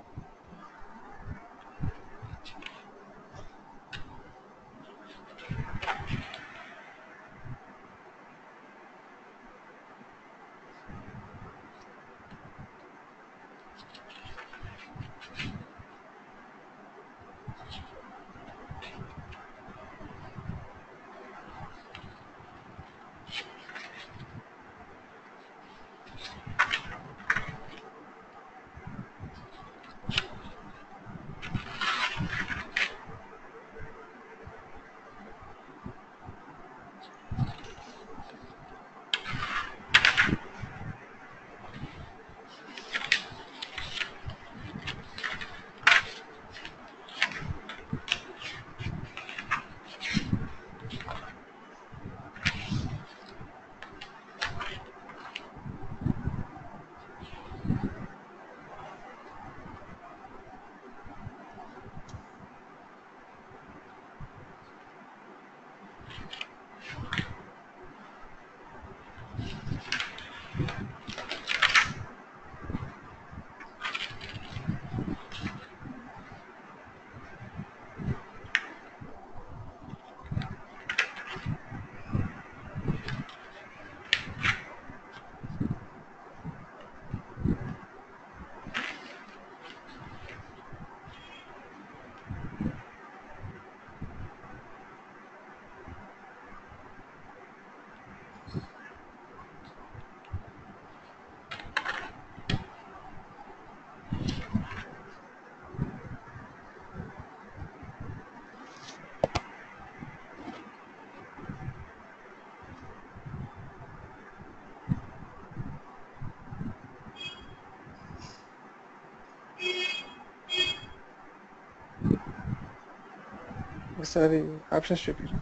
ఒకసారి ఆప్షన్స్ చూపిరా.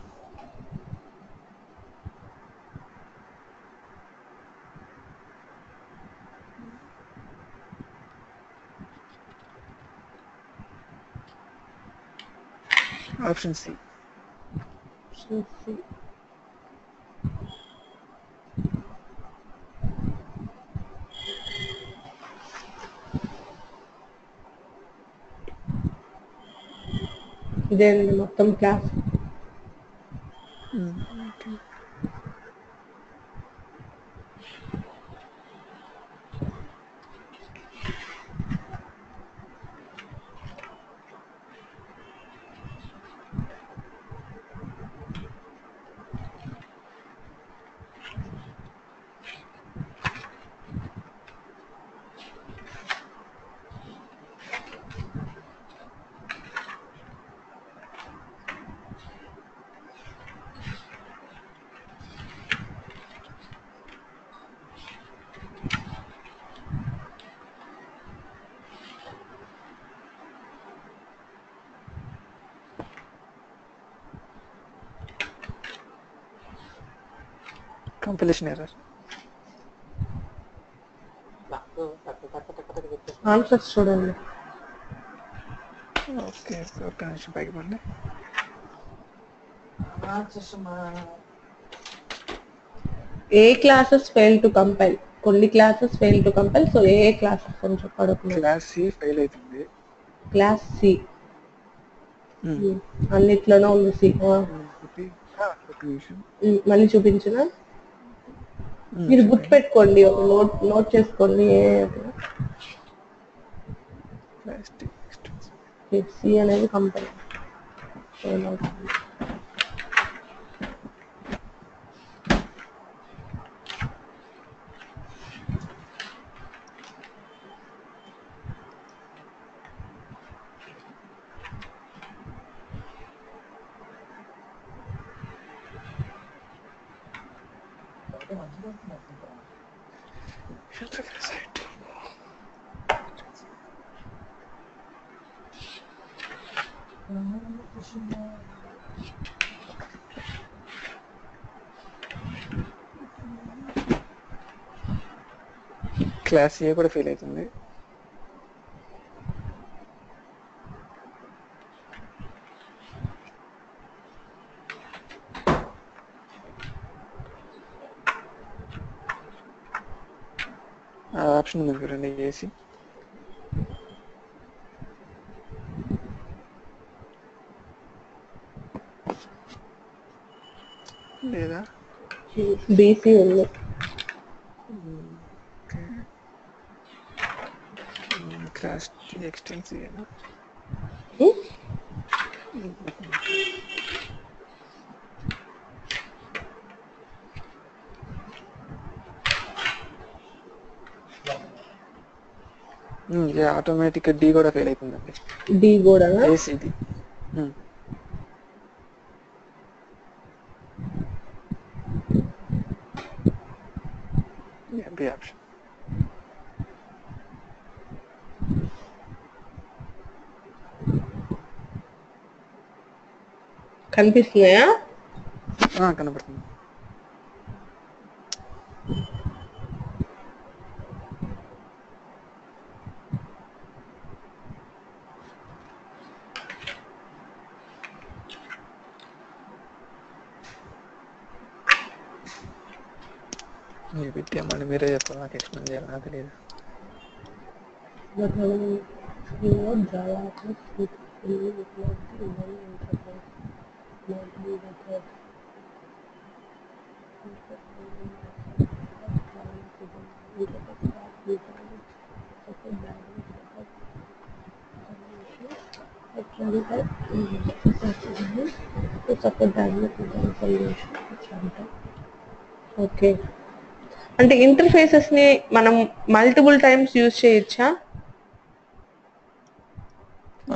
Option C. ఇదేండి మొత్తం class. Okay compilation error. Answers చూడండి. ఓకే ఒక్క నిమిషం పైకి పండి. ఏ క్లాసెస్ ఫెయిల్ టు కంపైల్, కొన్ని classes fail to compile. So ఏ క్లాసెస్ అని చెప్పడుతున్నారు. క్లాస్ సి ఫెయిల్ అవుతుంది. క్లాస్ సి అన్నిట్లోనూ ఉంది సి. ఇంకొకటి ఒక నిమిషం. మళ్ళీ చూపించిన మీరు గుర్తు పెట్టుకోండి, ఒక నోట్ చేసుకోండి. సి అనేది కంపైల్ ఫెయిల్ అవుతుంది. క్లాస్ ఏ కూడా ఫెయిల్ అవుతుంది. ఆప్షన్ ఉంది చూడండి, ఏసీ లేదా బీసీ ఉంది. క్లాస్ ఎక్స్టెన్సివ్ ఆటోమేటిక్ డి కూడా ఫెయిల్ అవుతుందండి. డి కూడా ఏసీది బి ఆప్షన్. కనిపిస్తున్నాయా? కనబడుతుంది. మీరు పెట్టామని మీరే చెప్పాలి, నాకు ఎక్స్ప్లెయిన్ చేయాలి, నాకు తెలియదు. ఓకే, అంటే ఇంటర్ఫేసెస్ ని మనం మల్టిపుల్ టైమ్స్ యూజ్ చేయొచ్చా?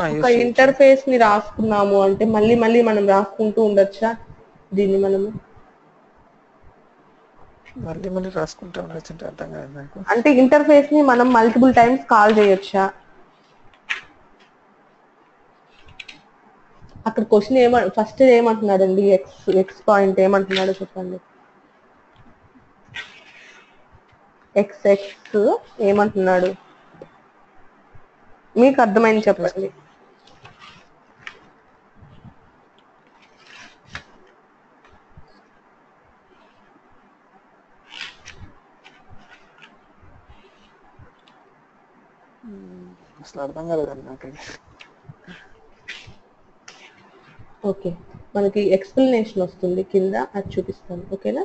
ఒక ఇంటర్ఫేస్ ని రాసుకున్నాము అంటే మళ్ళీ మళ్ళీ మనం రాసుకుంటూ ఉండొచ్చా దీన్ని? మనము మళ్ళీ మళ్ళీ రాసుకుంటా ఉండొచ్చు అంటే అర్థం కాదు నాకు. అంటే ఇంటర్ఫేస్ ని మనం మల్టిపుల్ టైమ్స్ కాల్ చేయొచ్చా? అక్కడ క్వశ్చన్ ఫస్ట్ ఏమంటున్నాడండి? ఎక్స్ పాయింట్ ఏమంటున్నాడో చెప్పండి. ఎక్స్ ఏమంటున్నాడు మీకు అర్థమైంది చెప్పండి. అసలు అర్థం కాలేదండి నాకు. ఓకే, మనకి ఎక్స్ప్లెనేషన్ వస్తుంది కింద, అది చూపిస్తాను. ఓకేనా?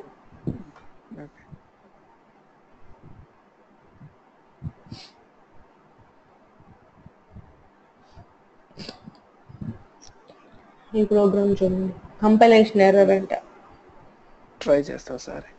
ఈ ప్రోగ్రామ్ చూడండి, కంపైలేషన్ ఎర్రర్ అంట. ట్రై చేస్తా ఒకసారి.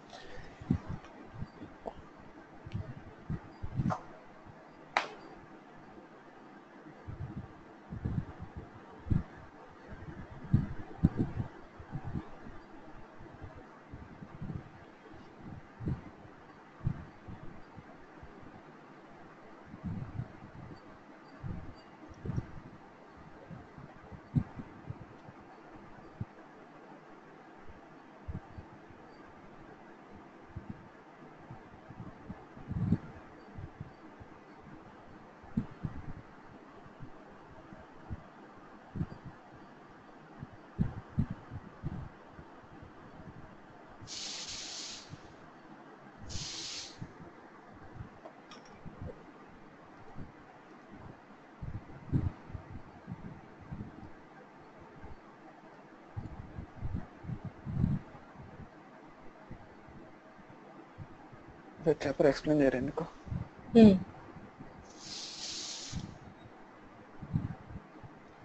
చెప్పరు, ఎక్స్ప్లెయిన్ చేయరు ఎందుకు?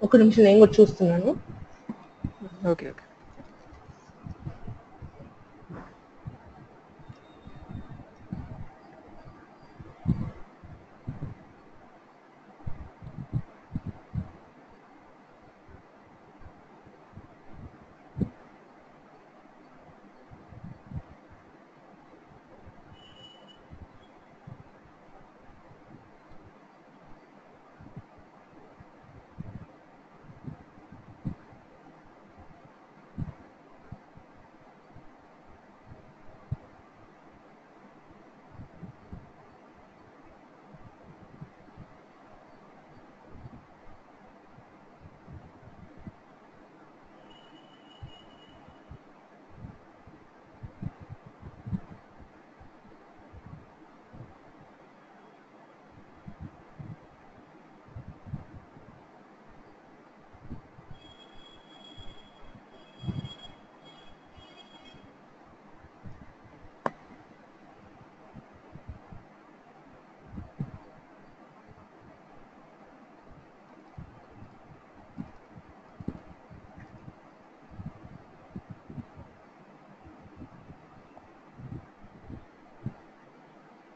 ఒక నిమిషం నేను కూడా చూస్తున్నాను. Okay okay.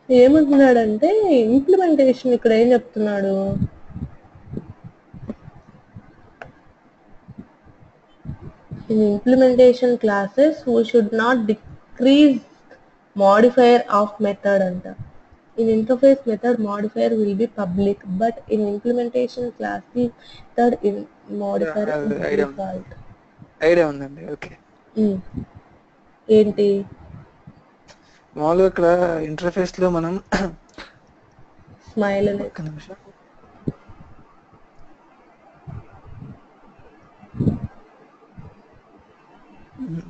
ఏమంటున్నాడంటే ఇంప్లిమెంటేషన్ ఇక్కడ ఏం చెప్తున్నాడు, in implementation classes we should not decrease modifier of method అంట. In interface method modifier will be public but in implementation class the method in modifier is default. Idea ఉందండి. ఓకే. ఏంటి మామూలుగా ఇక్కడ ఇంటర్ఫేస్ లో మనం స్మైల్ అనేది ఒక్క నిమిషం.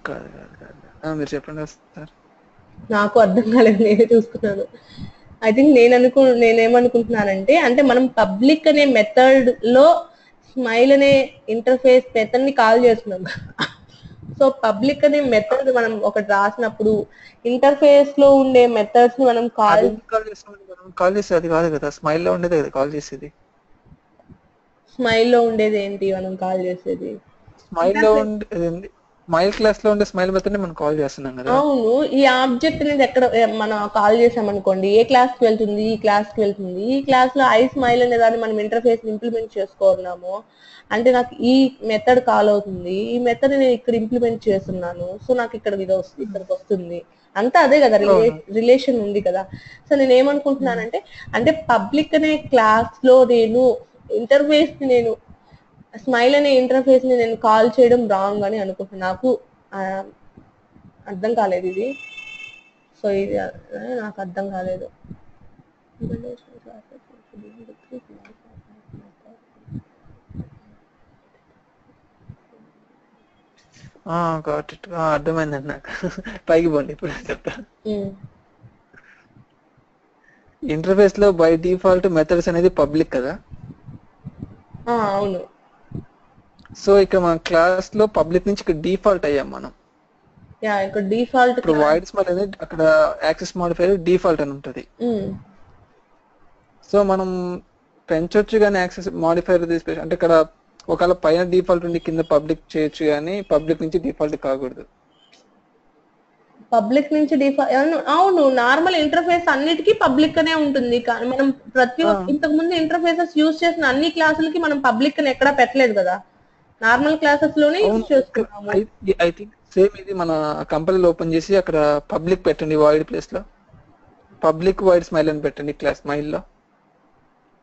కాదు కాదు కాదు, మీరు చెప్పండి సార్. నాకు అర్థం కాలేదు, నేనే చూస్తున్నాను. ఐ థింక్ నేనేమనుకుంటున్నానంటే అంటే మనం పబ్లిక్ అనే మెథడ్ లో స్మైల్ అనే ఇంటర్ఫేస్ మెథడ్ ని కాల్ చేస్తున్నాం. సో పబ్లిక్ అనే మెథడ్ మనం ఒకటి రాసినప్పుడు ఇంటర్ఫేస్ లో ఉండే మెథడ్స్ ని మనం కాల్ చేస్తే అది కాదు కదా, స్మైల్ లో ఉండేది కదా కాల్ చేసేది. స్మైల్ లో ఉండేది ఏంటి మనం కాల్ చేసేది? స్మైల్ లో ఉండేది స్మైల్ క్లాస్ లో ఉండే స్మైల్ మెథడ్ ని మనం కాల్ చేస్తున్నాం కదా. అవును, ఈ ఆబ్జెక్ట్ అనేది ఎక్కడ మనం కాల్ చేసామనుకోండి, ఏ క్లాస్ కి వెళ్తుంది? ఈ క్లాస్ కి వెళ్తుంది. ఈ క్లాస్ లో ఐ స్మైల్ అనే దాన్ని మనం ఇంటర్ఫేస్ ఇంప్లిమెంట్ చేసుకున్నాము అంటే నాకు ఈ మెథడ్ కాల్ అవుతుంది, ఈ మెథడ్ నేను ఇక్కడ ఇంప్లిమెంట్ చేస్తున్నాను, సో నాకు ఇక్కడ ఇక్కడికి వస్తుంది. అంతా అదే కదా, రిలేషన్ ఉంది కదా. సో నేను ఏమనుకుంటున్నానంటే అంటే పబ్లిక్ అనే క్లాస్ లో నేను ఇంటర్ఫేస్ ని నేను స్మైల్ అనే ఇంటర్ఫేస్ ని నేను కాల్ చేయడం రాంగ్ అని అనుకుంటున్నాను. నాకు అర్థం కాలేదు ఇది. సో ఇది నాకు అర్థం కాలేదు. అర్థమైందండి నాకు. పైకి పోండి ఇప్పుడు చెప్తా. ఇంటర్ఫేస్ లో బై డిఫాల్ట్ మెథడ్స్ అనేది పబ్లిక్ కదా. అవును. సో ఇక్కడ మన క్లాస్ లో పబ్లిక్ నుంచి ఇక్కడ డిఫాల్ట్ అయ్యాం మనం. ఇక్కడ డిఫాల్ట్ ఇప్పుడు వైడ్ స్మైల్ అనేది అక్కడ యాక్సెస్ మాడిఫైర్ డిఫాల్ట్ అని ఉంటది. సో మనం పెంచొచ్చు కానీ యాక్సెస్ మాడిఫైర్ తీసి అంటే ఇక్కడ ఒకవేళ పైన డిఫాల్ట్ ఉండి కింద పబ్లిక్ చేయొచ్చు కానీ పబ్లిక్ నుంచి డిఫాల్ట్ కాకూడదు. పబ్లిక్ నుంచి డిఫాల్ట్ అవును, నార్మల్ ఇంటర్ఫేస్ అన్నిటికీ పబ్లిక్ అనే ఉంటుంది. కానీ మనం ఇంతకు ముందు ఇంటర్ఫేసెస్ యూజ్ చేసిన అన్ని క్లాసులకి మనం పబ్లిక్ అని ఎక్కడా పెట్టలేదు కదా, నార్మల్ క్లాసెస్ లోనే యూజ్ చేస్తున్నాము. ఐ థింక్ సేమ్ ఇది మన కంపెనీలో ఓపెన్ చేసి అక్కడ పబ్లిక్ పెట్టండి, వైడ్ ప్లేస్ లో పబ్లిక్ వైడ్ స్మైల్ అని పెట్టండి. క్లాస్ స్మైల్ లో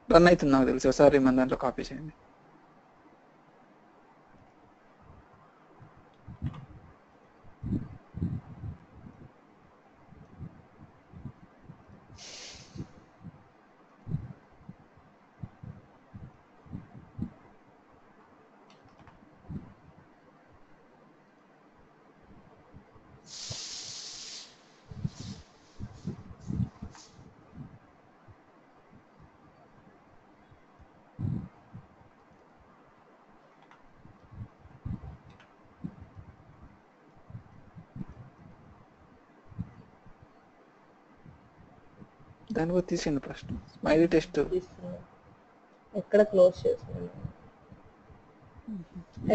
రన్ అవుతుంది నాకు తెలుసు. ఒకసారి మన దాంట్లో కాపీ చేయండి. దాని కూడా తీసేయండి ఫస్ట్. స్మైలీ టెస్ట్ తీస్తున్నా. ఎక్కడ క్లోజ్ చేస్తున్నాను,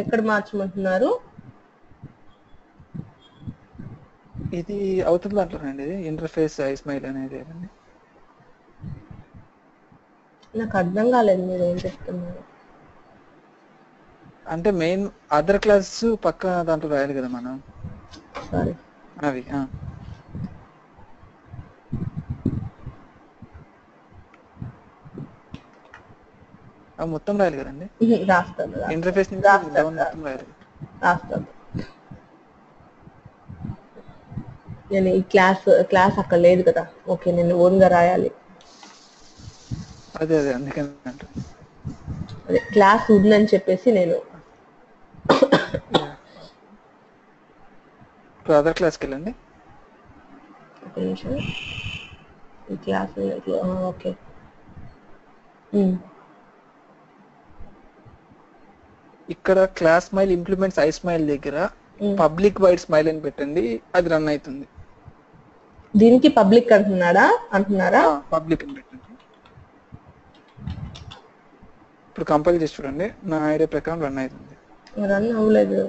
ఎక్కడ మార్చమంటున్నారు? ఇది అవుతుంది దాంట్లోనండి, ఇది ఇంటర్ఫేస్ ఐస్మైల్ అనేది అండి. నాకు అర్థం కాలేదు మీరు ఏం చెప్తున్నారు. అంటే మెయిన్ అదర్ క్లాస్ పక్క దాంట్లో రాయాలి కదా మనం, సారీ. అవి అవి మొత్తం రాయాలి కదండి. రాస్తాను ఇంటర్ఫేస్ నుంచి డౌన్ మొత్తం రాయాలి. రాస్తాను. నేను ఈ క్లాస్ అక్కడ లేదు కదా, ఓకే నేను ఓన్గా రాయాలి. అదే అందుకని అంటే అదే క్లాస్ ఉందని చెప్పేసి నేను ఇప్పుడు అదర్ క్లాస్కి వెళ్ళండి. ఒక నిమిషం, ఈ క్లాస్ ఓకే. ఇక్కడ క్లాస్ స్మైల్ ఇంప్లిమెంట్స్ ఐస్మైల్ దగ్గర పబ్లిక్ వైడ్ స్మైల్ అని పెట్టండి, అది రన్ అవుతుంది. దీనికి పబ్లిక్ అంటున్నారా? పబ్లిక్ అని పెట్టండి. ఇప్పుడు కంపైల్ చేసి చూడండి, నా ఐడియా ప్రకారం రన్ అవుతుంది. రన్ అవ్వలేదు.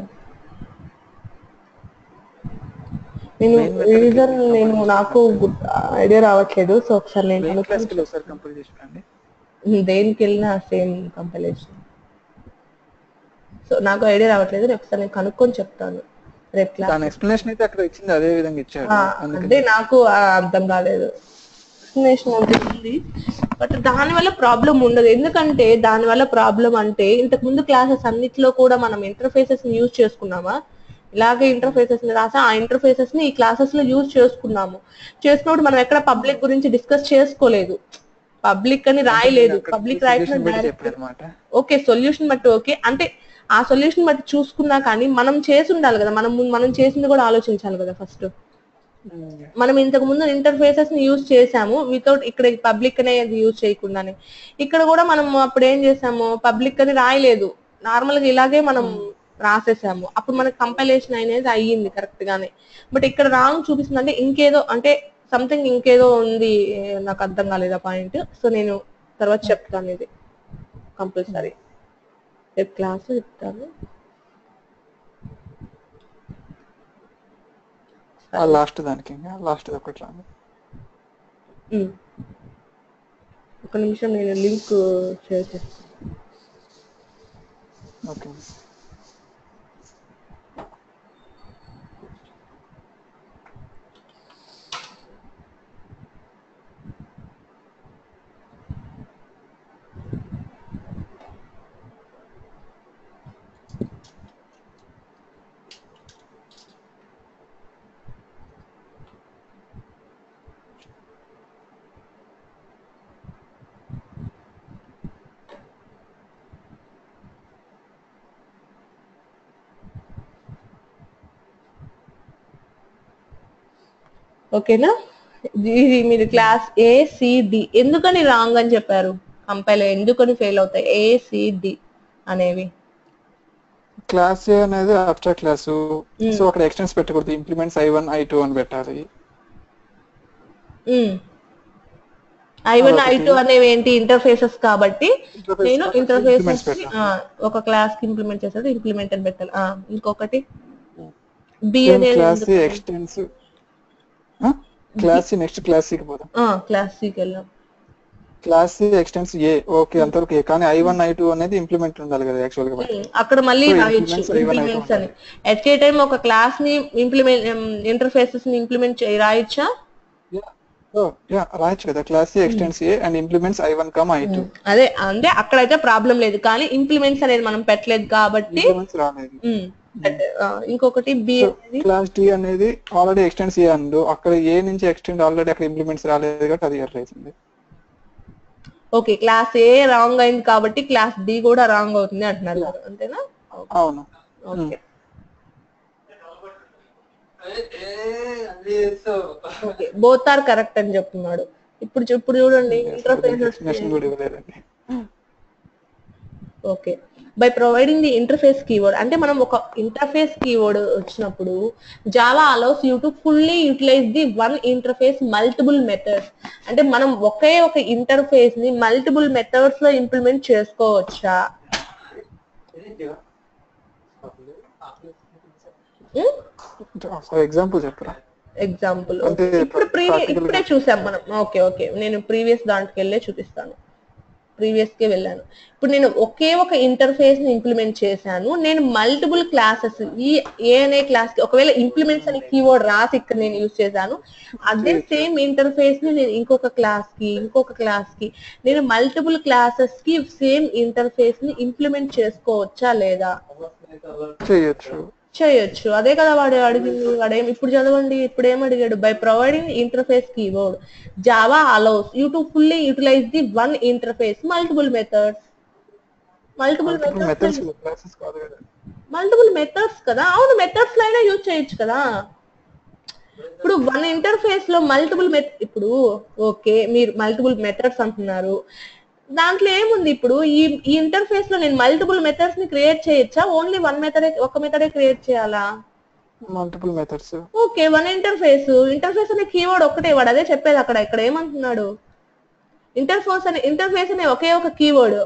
నేను నాకు ఐడియా రావట్లేదు. సో ఒకసారి నేను కంపైల్ చేసి చూడండి. దేనికి వెళ్ళినా సేమ్ కంపైలేషన్. సో నాకు ఐడియా రావట్లేదు, ఒకసారి నేను కనుక్కొని చెప్తాను రేపు క్లాస్. దాని ఎక్స్ప్లెనేషన్ అయితే అక్కడ ఇచ్చింది, అదే విధంగా ఇచ్చాడు. అదే నాకు అర్థం కాలేదు. ఎక్స్ప్లెనేషన్ ఉంది, బట్ దాని వల్ల ప్రాబ్లం ఉండదు. ఎందుకంటే దాని వల్ల ప్రాబ్లం అంటే ఇంతకు ముందు క్లాసెస్ అన్నిట్లో కూడా మనం ఇంటర్ఫేసెస్ ని యూజ్ చేసుకున్నామా, ఇలాగే ఇంటర్ఫేసెస్ ని రాసా, ఆ ఇంటర్ఫేసెస్ ని ఈ క్లాసెస్ లో యూజ్ చేసుకున్నప్పుడు మనం ఎక్కడ పబ్లిక్ గురించి డిస్కస్ చేసుకోలేదు, పబ్లిక్ అని రాయలేదు. పబ్లిక్ రాయకుండా ఓకే సొల్యూషన్ బట్టి ఓకే అంటే ఆ సొల్యూషన్ బట్టి చూసుకున్నా కానీ మనం చేసి ఉండాలి కదా, మనం చేసింది కూడా ఆలోచించాలి కదా. ఫస్ట్ మనం ఇంతకు ముందు ఇంటర్ఫేసెస్ ని యూజ్ చేసాము వితౌట్ ఇక్కడ పబ్లిక్ అనేది యూజ్ చేయకుండానే. ఇక్కడ కూడా మనం అప్పుడు ఏం చేసాము, పబ్లిక్ అని రాయలేదు, నార్మల్ గా ఇలాగే మనం రాసేసాము. అప్పుడు మనకి కంపైలేషన్ అనేది అయ్యింది కరెక్ట్ గానే. బట్ ఇక్కడ రాంగ్ చూపిస్తుంది, అంటే ఇంకేదో అంటే సంథింగ్ ఇంకేదో ఉంది, నాకు అర్థం కాలేదు ఆ పాయింట్. సో నేను తర్వాత చెప్తాను, ఇది కంపల్సరీ రేపు క్లాస్ చెప్తాను. లాస్ట్ దానికి లాస్ట్ ఒకటి ఒక నిమిషం నేను లింక్ షేర్ చేస్తాను. ఓకే. ఓకేనా? ఇది మీరు క్లాస్ ఏసిడి ఎందుకని రాంగ్ అని చెప్పారు, కంపైల్ ఎందుకని ఫెయిల్ అవుతాయి ఏసిడి అనేవి? క్లాస్ ఏ అనేది అబ్స్ట్రాక్ట్ క్లాస్, సో అక్కడ ఎక్స్టెన్స్ పెట్టకూడదు, ఇంప్లిమెంట్స్ I1 I2 అని పెట్టాలి. I1 I2 అనేవి ఏంటి, ఇంటర్ఫేసెస్ కాబట్టి నేను ఇంటర్ఫేసెస్ ఒక క్లాస్ కి ఇంప్లిమెంట్ చేసేది ఇంప్లిమెంట్ అని పెట్టాలి. ఇంకొకటి బి అనేది క్లాస్ ఎక్స్టెన్స్ క్లాస్ నెక్స్ట్ క్లాస్ కి పోదాం. క్లాస్ కి వెళ్ళాం, క్లాస్ ఎక్స్టెన్స్ ఏ ఓకే అంతవరకు ఏ, కానీ I1 I2 అనేది ఇంప్లిమెంట్ ఉండాలి కదా యాక్చువల్ గా. అక్కడ మళ్ళీ ఇంప్లిమెంట్స్ అని ఎట్ ఏ టైం ఒక క్లాస్ ని ఇంప్లిమెంట్ ఇంటర్ఫేసెస్ ని ఇంప్లిమెంట్ రాయొచ్చా? రాయొచ్చు కదా, class extends A and implements I1 I2. అదే అంటే అక్కడైతే ప్రాబ్లం లేదు, కానీ ఇంప్లిమెంట్స్ అనేది మనం పెట్టలేదు కాబట్టి రాలేదు. ఇంకొకటి బి క్లాస్ డి అనేది ఆల్రెడీ ఎక్స్టెన్స్ ఏ అందు, అక్కడ ఏ నుంచి ఎక్స్టెండ్ ఆల్రెడీ అక్కడ ఇంప్లిమెంట్స్ రాలేదు కాబట్టి అది ఎర్రర్ అవుతుంది. ఓకే, క్లాస్ ఏ రాంగ్ అయింది కాబట్టి క్లాస్ డి కూడా రాంగ్ అవుతుంది అంటున్నారు, అంతేనా? అవును. ఓకే, బోత్ ఆర్ కరెక్ట్ అని చెప్తున్నాడు. ఇప్పుడు చూడండి interfaces okay. By providing the interface keyword అంటే మనం ఒక ఇంటర్ఫేస్ కీవర్డ్ వచ్చినప్పుడు Java allows you to fully utilize the one interface multiple methods. అంటే మనం ఒకే ఒక ఇంటర్ఫేస్ ని మల్టిపుల్ మెథడ్స్ లో ఇంప్లిమెంట్ చేసుకోవచ్చా? ఎగ్జాంపుల్ చెప్పరా? ఎగ్జాంపుల్ అంటే ప్రాక్టికల్ ఇప్పుడే గా చూసాం మనం. ఓకే నేను ప్రీవియస్ దాంట్కి వెళ్ళే చూపిస్తాను. ప్రీవియస్ కే వెళ్ళాను. ఇప్పుడు నేను ఒకే ఒక ఇంటర్ఫేస్ ని ఇంప్లిమెంట్ చేశాను. నేను మల్టిపుల్ క్లాసెస్ ఈ ఏ అనే క్లాస్ కి ఒకవేళ ఇంప్లిమెంట్స్ అనే కీవర్డ్ రాసి ఇక్కడ నేను యూజ్ చేశాను. అదే చేయొచ్చు. సేమ్ ఇంటర్ఫేస్ ని నేను ఇంకొక క్లాస్ కి నేను మల్టిపుల్ క్లాసెస్ కి సేమ్ ఇంటర్ఫేస్ ని ఇంప్లిమెంట్ చేసుకోవచ్చా లేదా? చేయొచ్చు. అదే కదా వాడు అడిగింది. వాడేం ఇప్పుడు చదవండి. ఇప్పుడు ఏం అడిగాడు? By providing interface keyword Java allows you to fully utilize the one interface multiple methods. Multiple methods methods classes కాదు కదా. మల్టిపుల్ మెథడ్స్ కదా. అవును, మెథడ్స్ లో అయినా యూజ్ చేయొచ్చు కదా. ఇప్పుడు వన్ ఇంటర్ఫేస్ లో ఇప్పుడు ఓకే మీరు మల్టిపుల్ మెథడ్స్ అంటున్నారు. దాంట్లో ఏముంది? ఇప్పుడు ఈ ఇంటర్ఫేస్ లో నేను మల్టిపుల్ మెథడ్స్ ని క్రియేట్ చేయొచ్చా? ఓన్లీ ఒక మెథడే క్రియేట్ చేయాలా? Multiple methods. Okay, one interface అనే కీవర్డ్ ఒక్కటే. వాడు అదే చెప్పేది అక్కడ. ఇక్కడ ఏమంటున్నాడు? ఇంటర్ఫేస్ అనే ఒకే ఒక కీవర్డ్,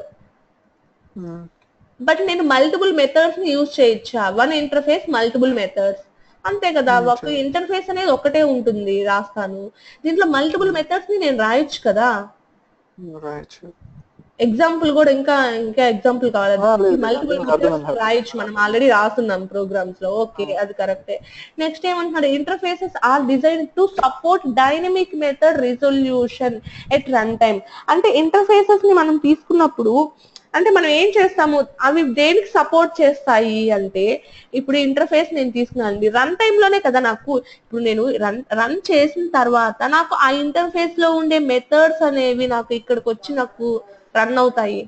బట్ నేను మల్టిపుల్ మెథడ్స్ ని యూజ్ చేయొచ్చా? వన్ ఇంటర్ఫేస్ మల్టిపుల్ మెథడ్స్ అంతే కదా. ఒక ఇంటర్ఫేస్ అనేది ఒకటే ఉంటుంది, రాస్తాను. దీంట్లో మల్టిపుల్ మెథడ్స్ ని నేను రాయొచ్చు కదా. రాయొచ్చు. ఎగ్జాంపుల్ కూడా ఇంకా ఎగ్జాంపుల్ కావాలి. మల్టిపుల్ మెథడ్స్ అర్థమైంది. రాయొచ్చు, మనం ఆల్రెడీ రాస్తున్నాం ప్రోగ్రామ్స్ లో. ఓకే, అది కరెక్టే. నెక్స్ట్ ఏమంటున్నాడు? Interfaces are design to support dynamic method resolution at run time. అంటే ఇంటర్ఫేసెస్ ని మనం తీసుకున్నప్పుడు అంటే మనం ఏం చేస్తాము, అవి దేనికి సపోర్ట్ చేస్తాయి అంటే, ఇప్పుడు ఇంటర్ఫేస్ నేను తీసుకున్నాను రన్ టైమ్ లోనే కదా. నాకు ఇప్పుడు నేను రన్ చేసిన తర్వాత నాకు ఆ ఇంటర్ఫేస్ లో ఉండే మెథడ్స్ అనేవి నాకు ఇక్కడికి వచ్చి నాకు రన్ అవుతాయి.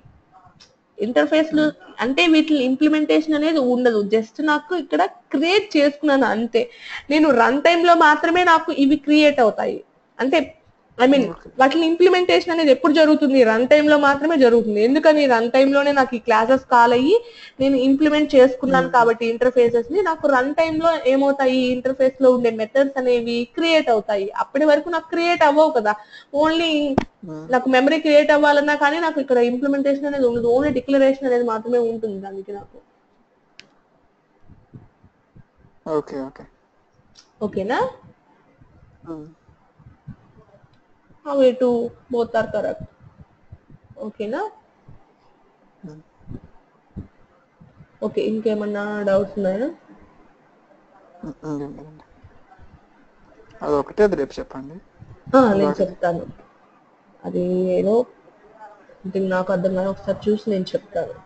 ఇంటర్ఫేస్ లు అంటే వీటి ఇంప్లిమెంటేషన్ అనేది ఉండదు. జస్ట్ నాకు ఇక్కడ క్రియేట్ చేసుకున్నాను అంతే. నేను రన్ టైమ్ లో మాత్రమే నాకు ఇవి క్రియేట్ అవుతాయి. అంటే వాటి ఇంప్లిమెంటేషన్ అనేది ఎప్పుడు జరుగుతుంది? రన్ టైమ్ లో మాత్రమే జరుగుతుంది. ఎందుకని? రన్ టైమ్ లోనే నాకు ఈ క్లాసెస్ కాల్ అయ్యి నేను ఇంప్లిమెంట్ చేసుకున్నాను కాబట్టి ఇంటర్ఫేసెస్ ని నాకు రన్ టైమ్ లో ఏమవుతాయి? ఇంటర్ఫేస్ లో ఉండే మెథడ్స్ అనేవి క్రియేట్ అవుతాయి. అప్పటి వరకు నాకు క్రియేట్ అవ్వవు కదా. ఓన్లీ నాకు మెమరీ క్రియేట్ అవ్వాలన్నా కానీ నాకు ఇక్కడ ఇంప్లిమెంటేషన్ అనేది ఉండదు. ఓన్లీ డిక్లరేషన్ అనేది మాత్రమే ఉంటుంది దానికి నాకు. ఓకేనా? How way to both are correct. ఓకేనా? ఓకే, ఇంకేమన్నా డౌట్స్ ఉన్నాయా? అదొకటే, అది రేపు చెప్పండి. నేను చెప్తాను. అది ఏదో నాకు అర్థం కాదు, ఒకసారి చూసి నేను చెప్తాను.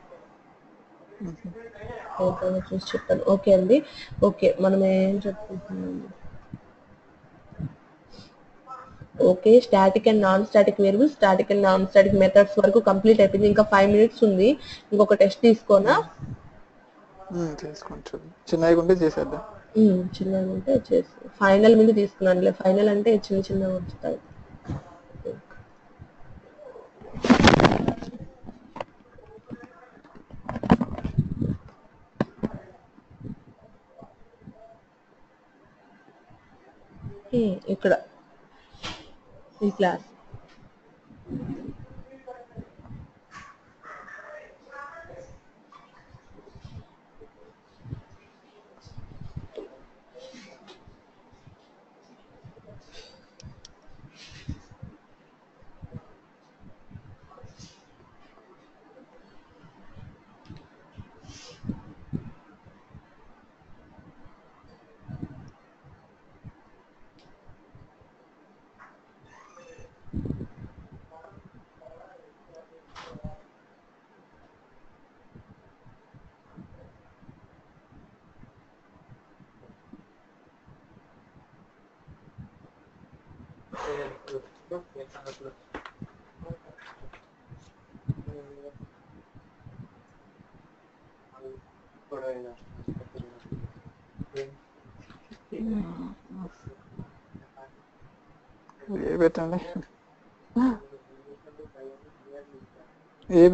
చూసి చెప్తాను. ఓకే అండి. ఓకే, మనం ఏం చెప్పుకుంటున్నాం? Okay, static and non static variables, static and non static methods వరకు కంప్లీట్ అయిపోయింది. ఇంకా 5 minutes ఉంది. ఇంకొక టెస్ట్ తీసుకోనా? తీసుకుంటాం. చిన్నగా ఉంటే చేసేద్దాం. చిన్నగా ఉంటే చేసి ఫైనల్ మీద తీసుకున్నానులే. ఫైనల్ అంటే చిన్నగా వస్తాయి. ఇక్కడ ఈ క్లాస్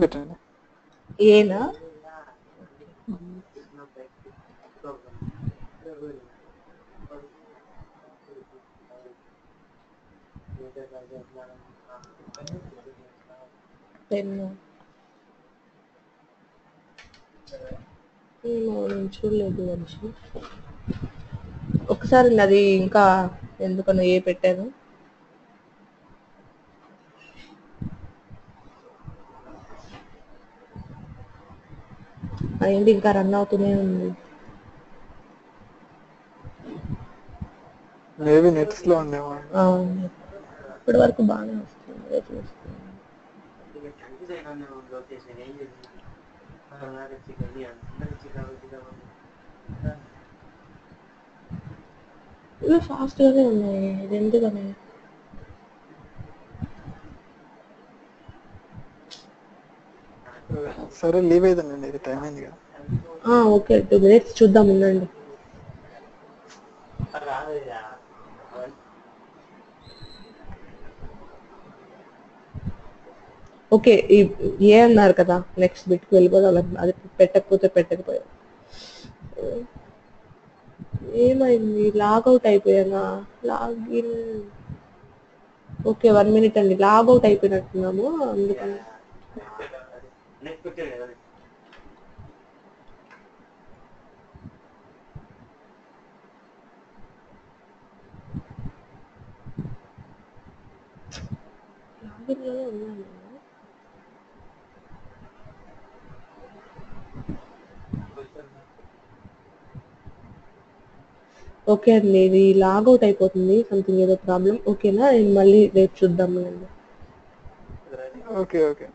పెట్టండి. ఏనా పెన్ను నేను చూడలేదు మనిషి ఒకసారి అది ఇంకా ఎందుకనో ఏ పెట్టాను అదేంటి ఇంకా రన్ అవుతూనే ఉంది మేబీ నెట్స్ లో ఉండేమో. ఇప్పటి వరకు బాగానే వస్తుంది అదే చూస్తుంది ఇవి ఫాస్ట్ గానే ఉన్నాయి ఇది ఎందుకని సరే లీవ్ అయిపోయిందండి, ఇది టైం అయింది కదా. ఓకే 2 minutes చూద్దాం ఉండండి ఓకే ఏ అన్నారు కదా నెక్స్ట్ బిట్కి వెళ్ళిపోదాం అది పెట్టకపోతే పెట్టకపోయాం ఏమైంది లాగౌట్ అయిపోయానా లాగిన్ ఓకే 1 minute అండి లాగౌట్ అయిపోయినట్టున్నాము అందుకని లాగిన్లోనే ఉన్నాను ఓకే అండి ఇది లాగౌట్ అయిపోతుంది సంథింగ్ ఏదో ప్రాబ్లం ఓకేనా నేను మళ్ళీ రేపు చూద్దాం ఓకే ఓకే.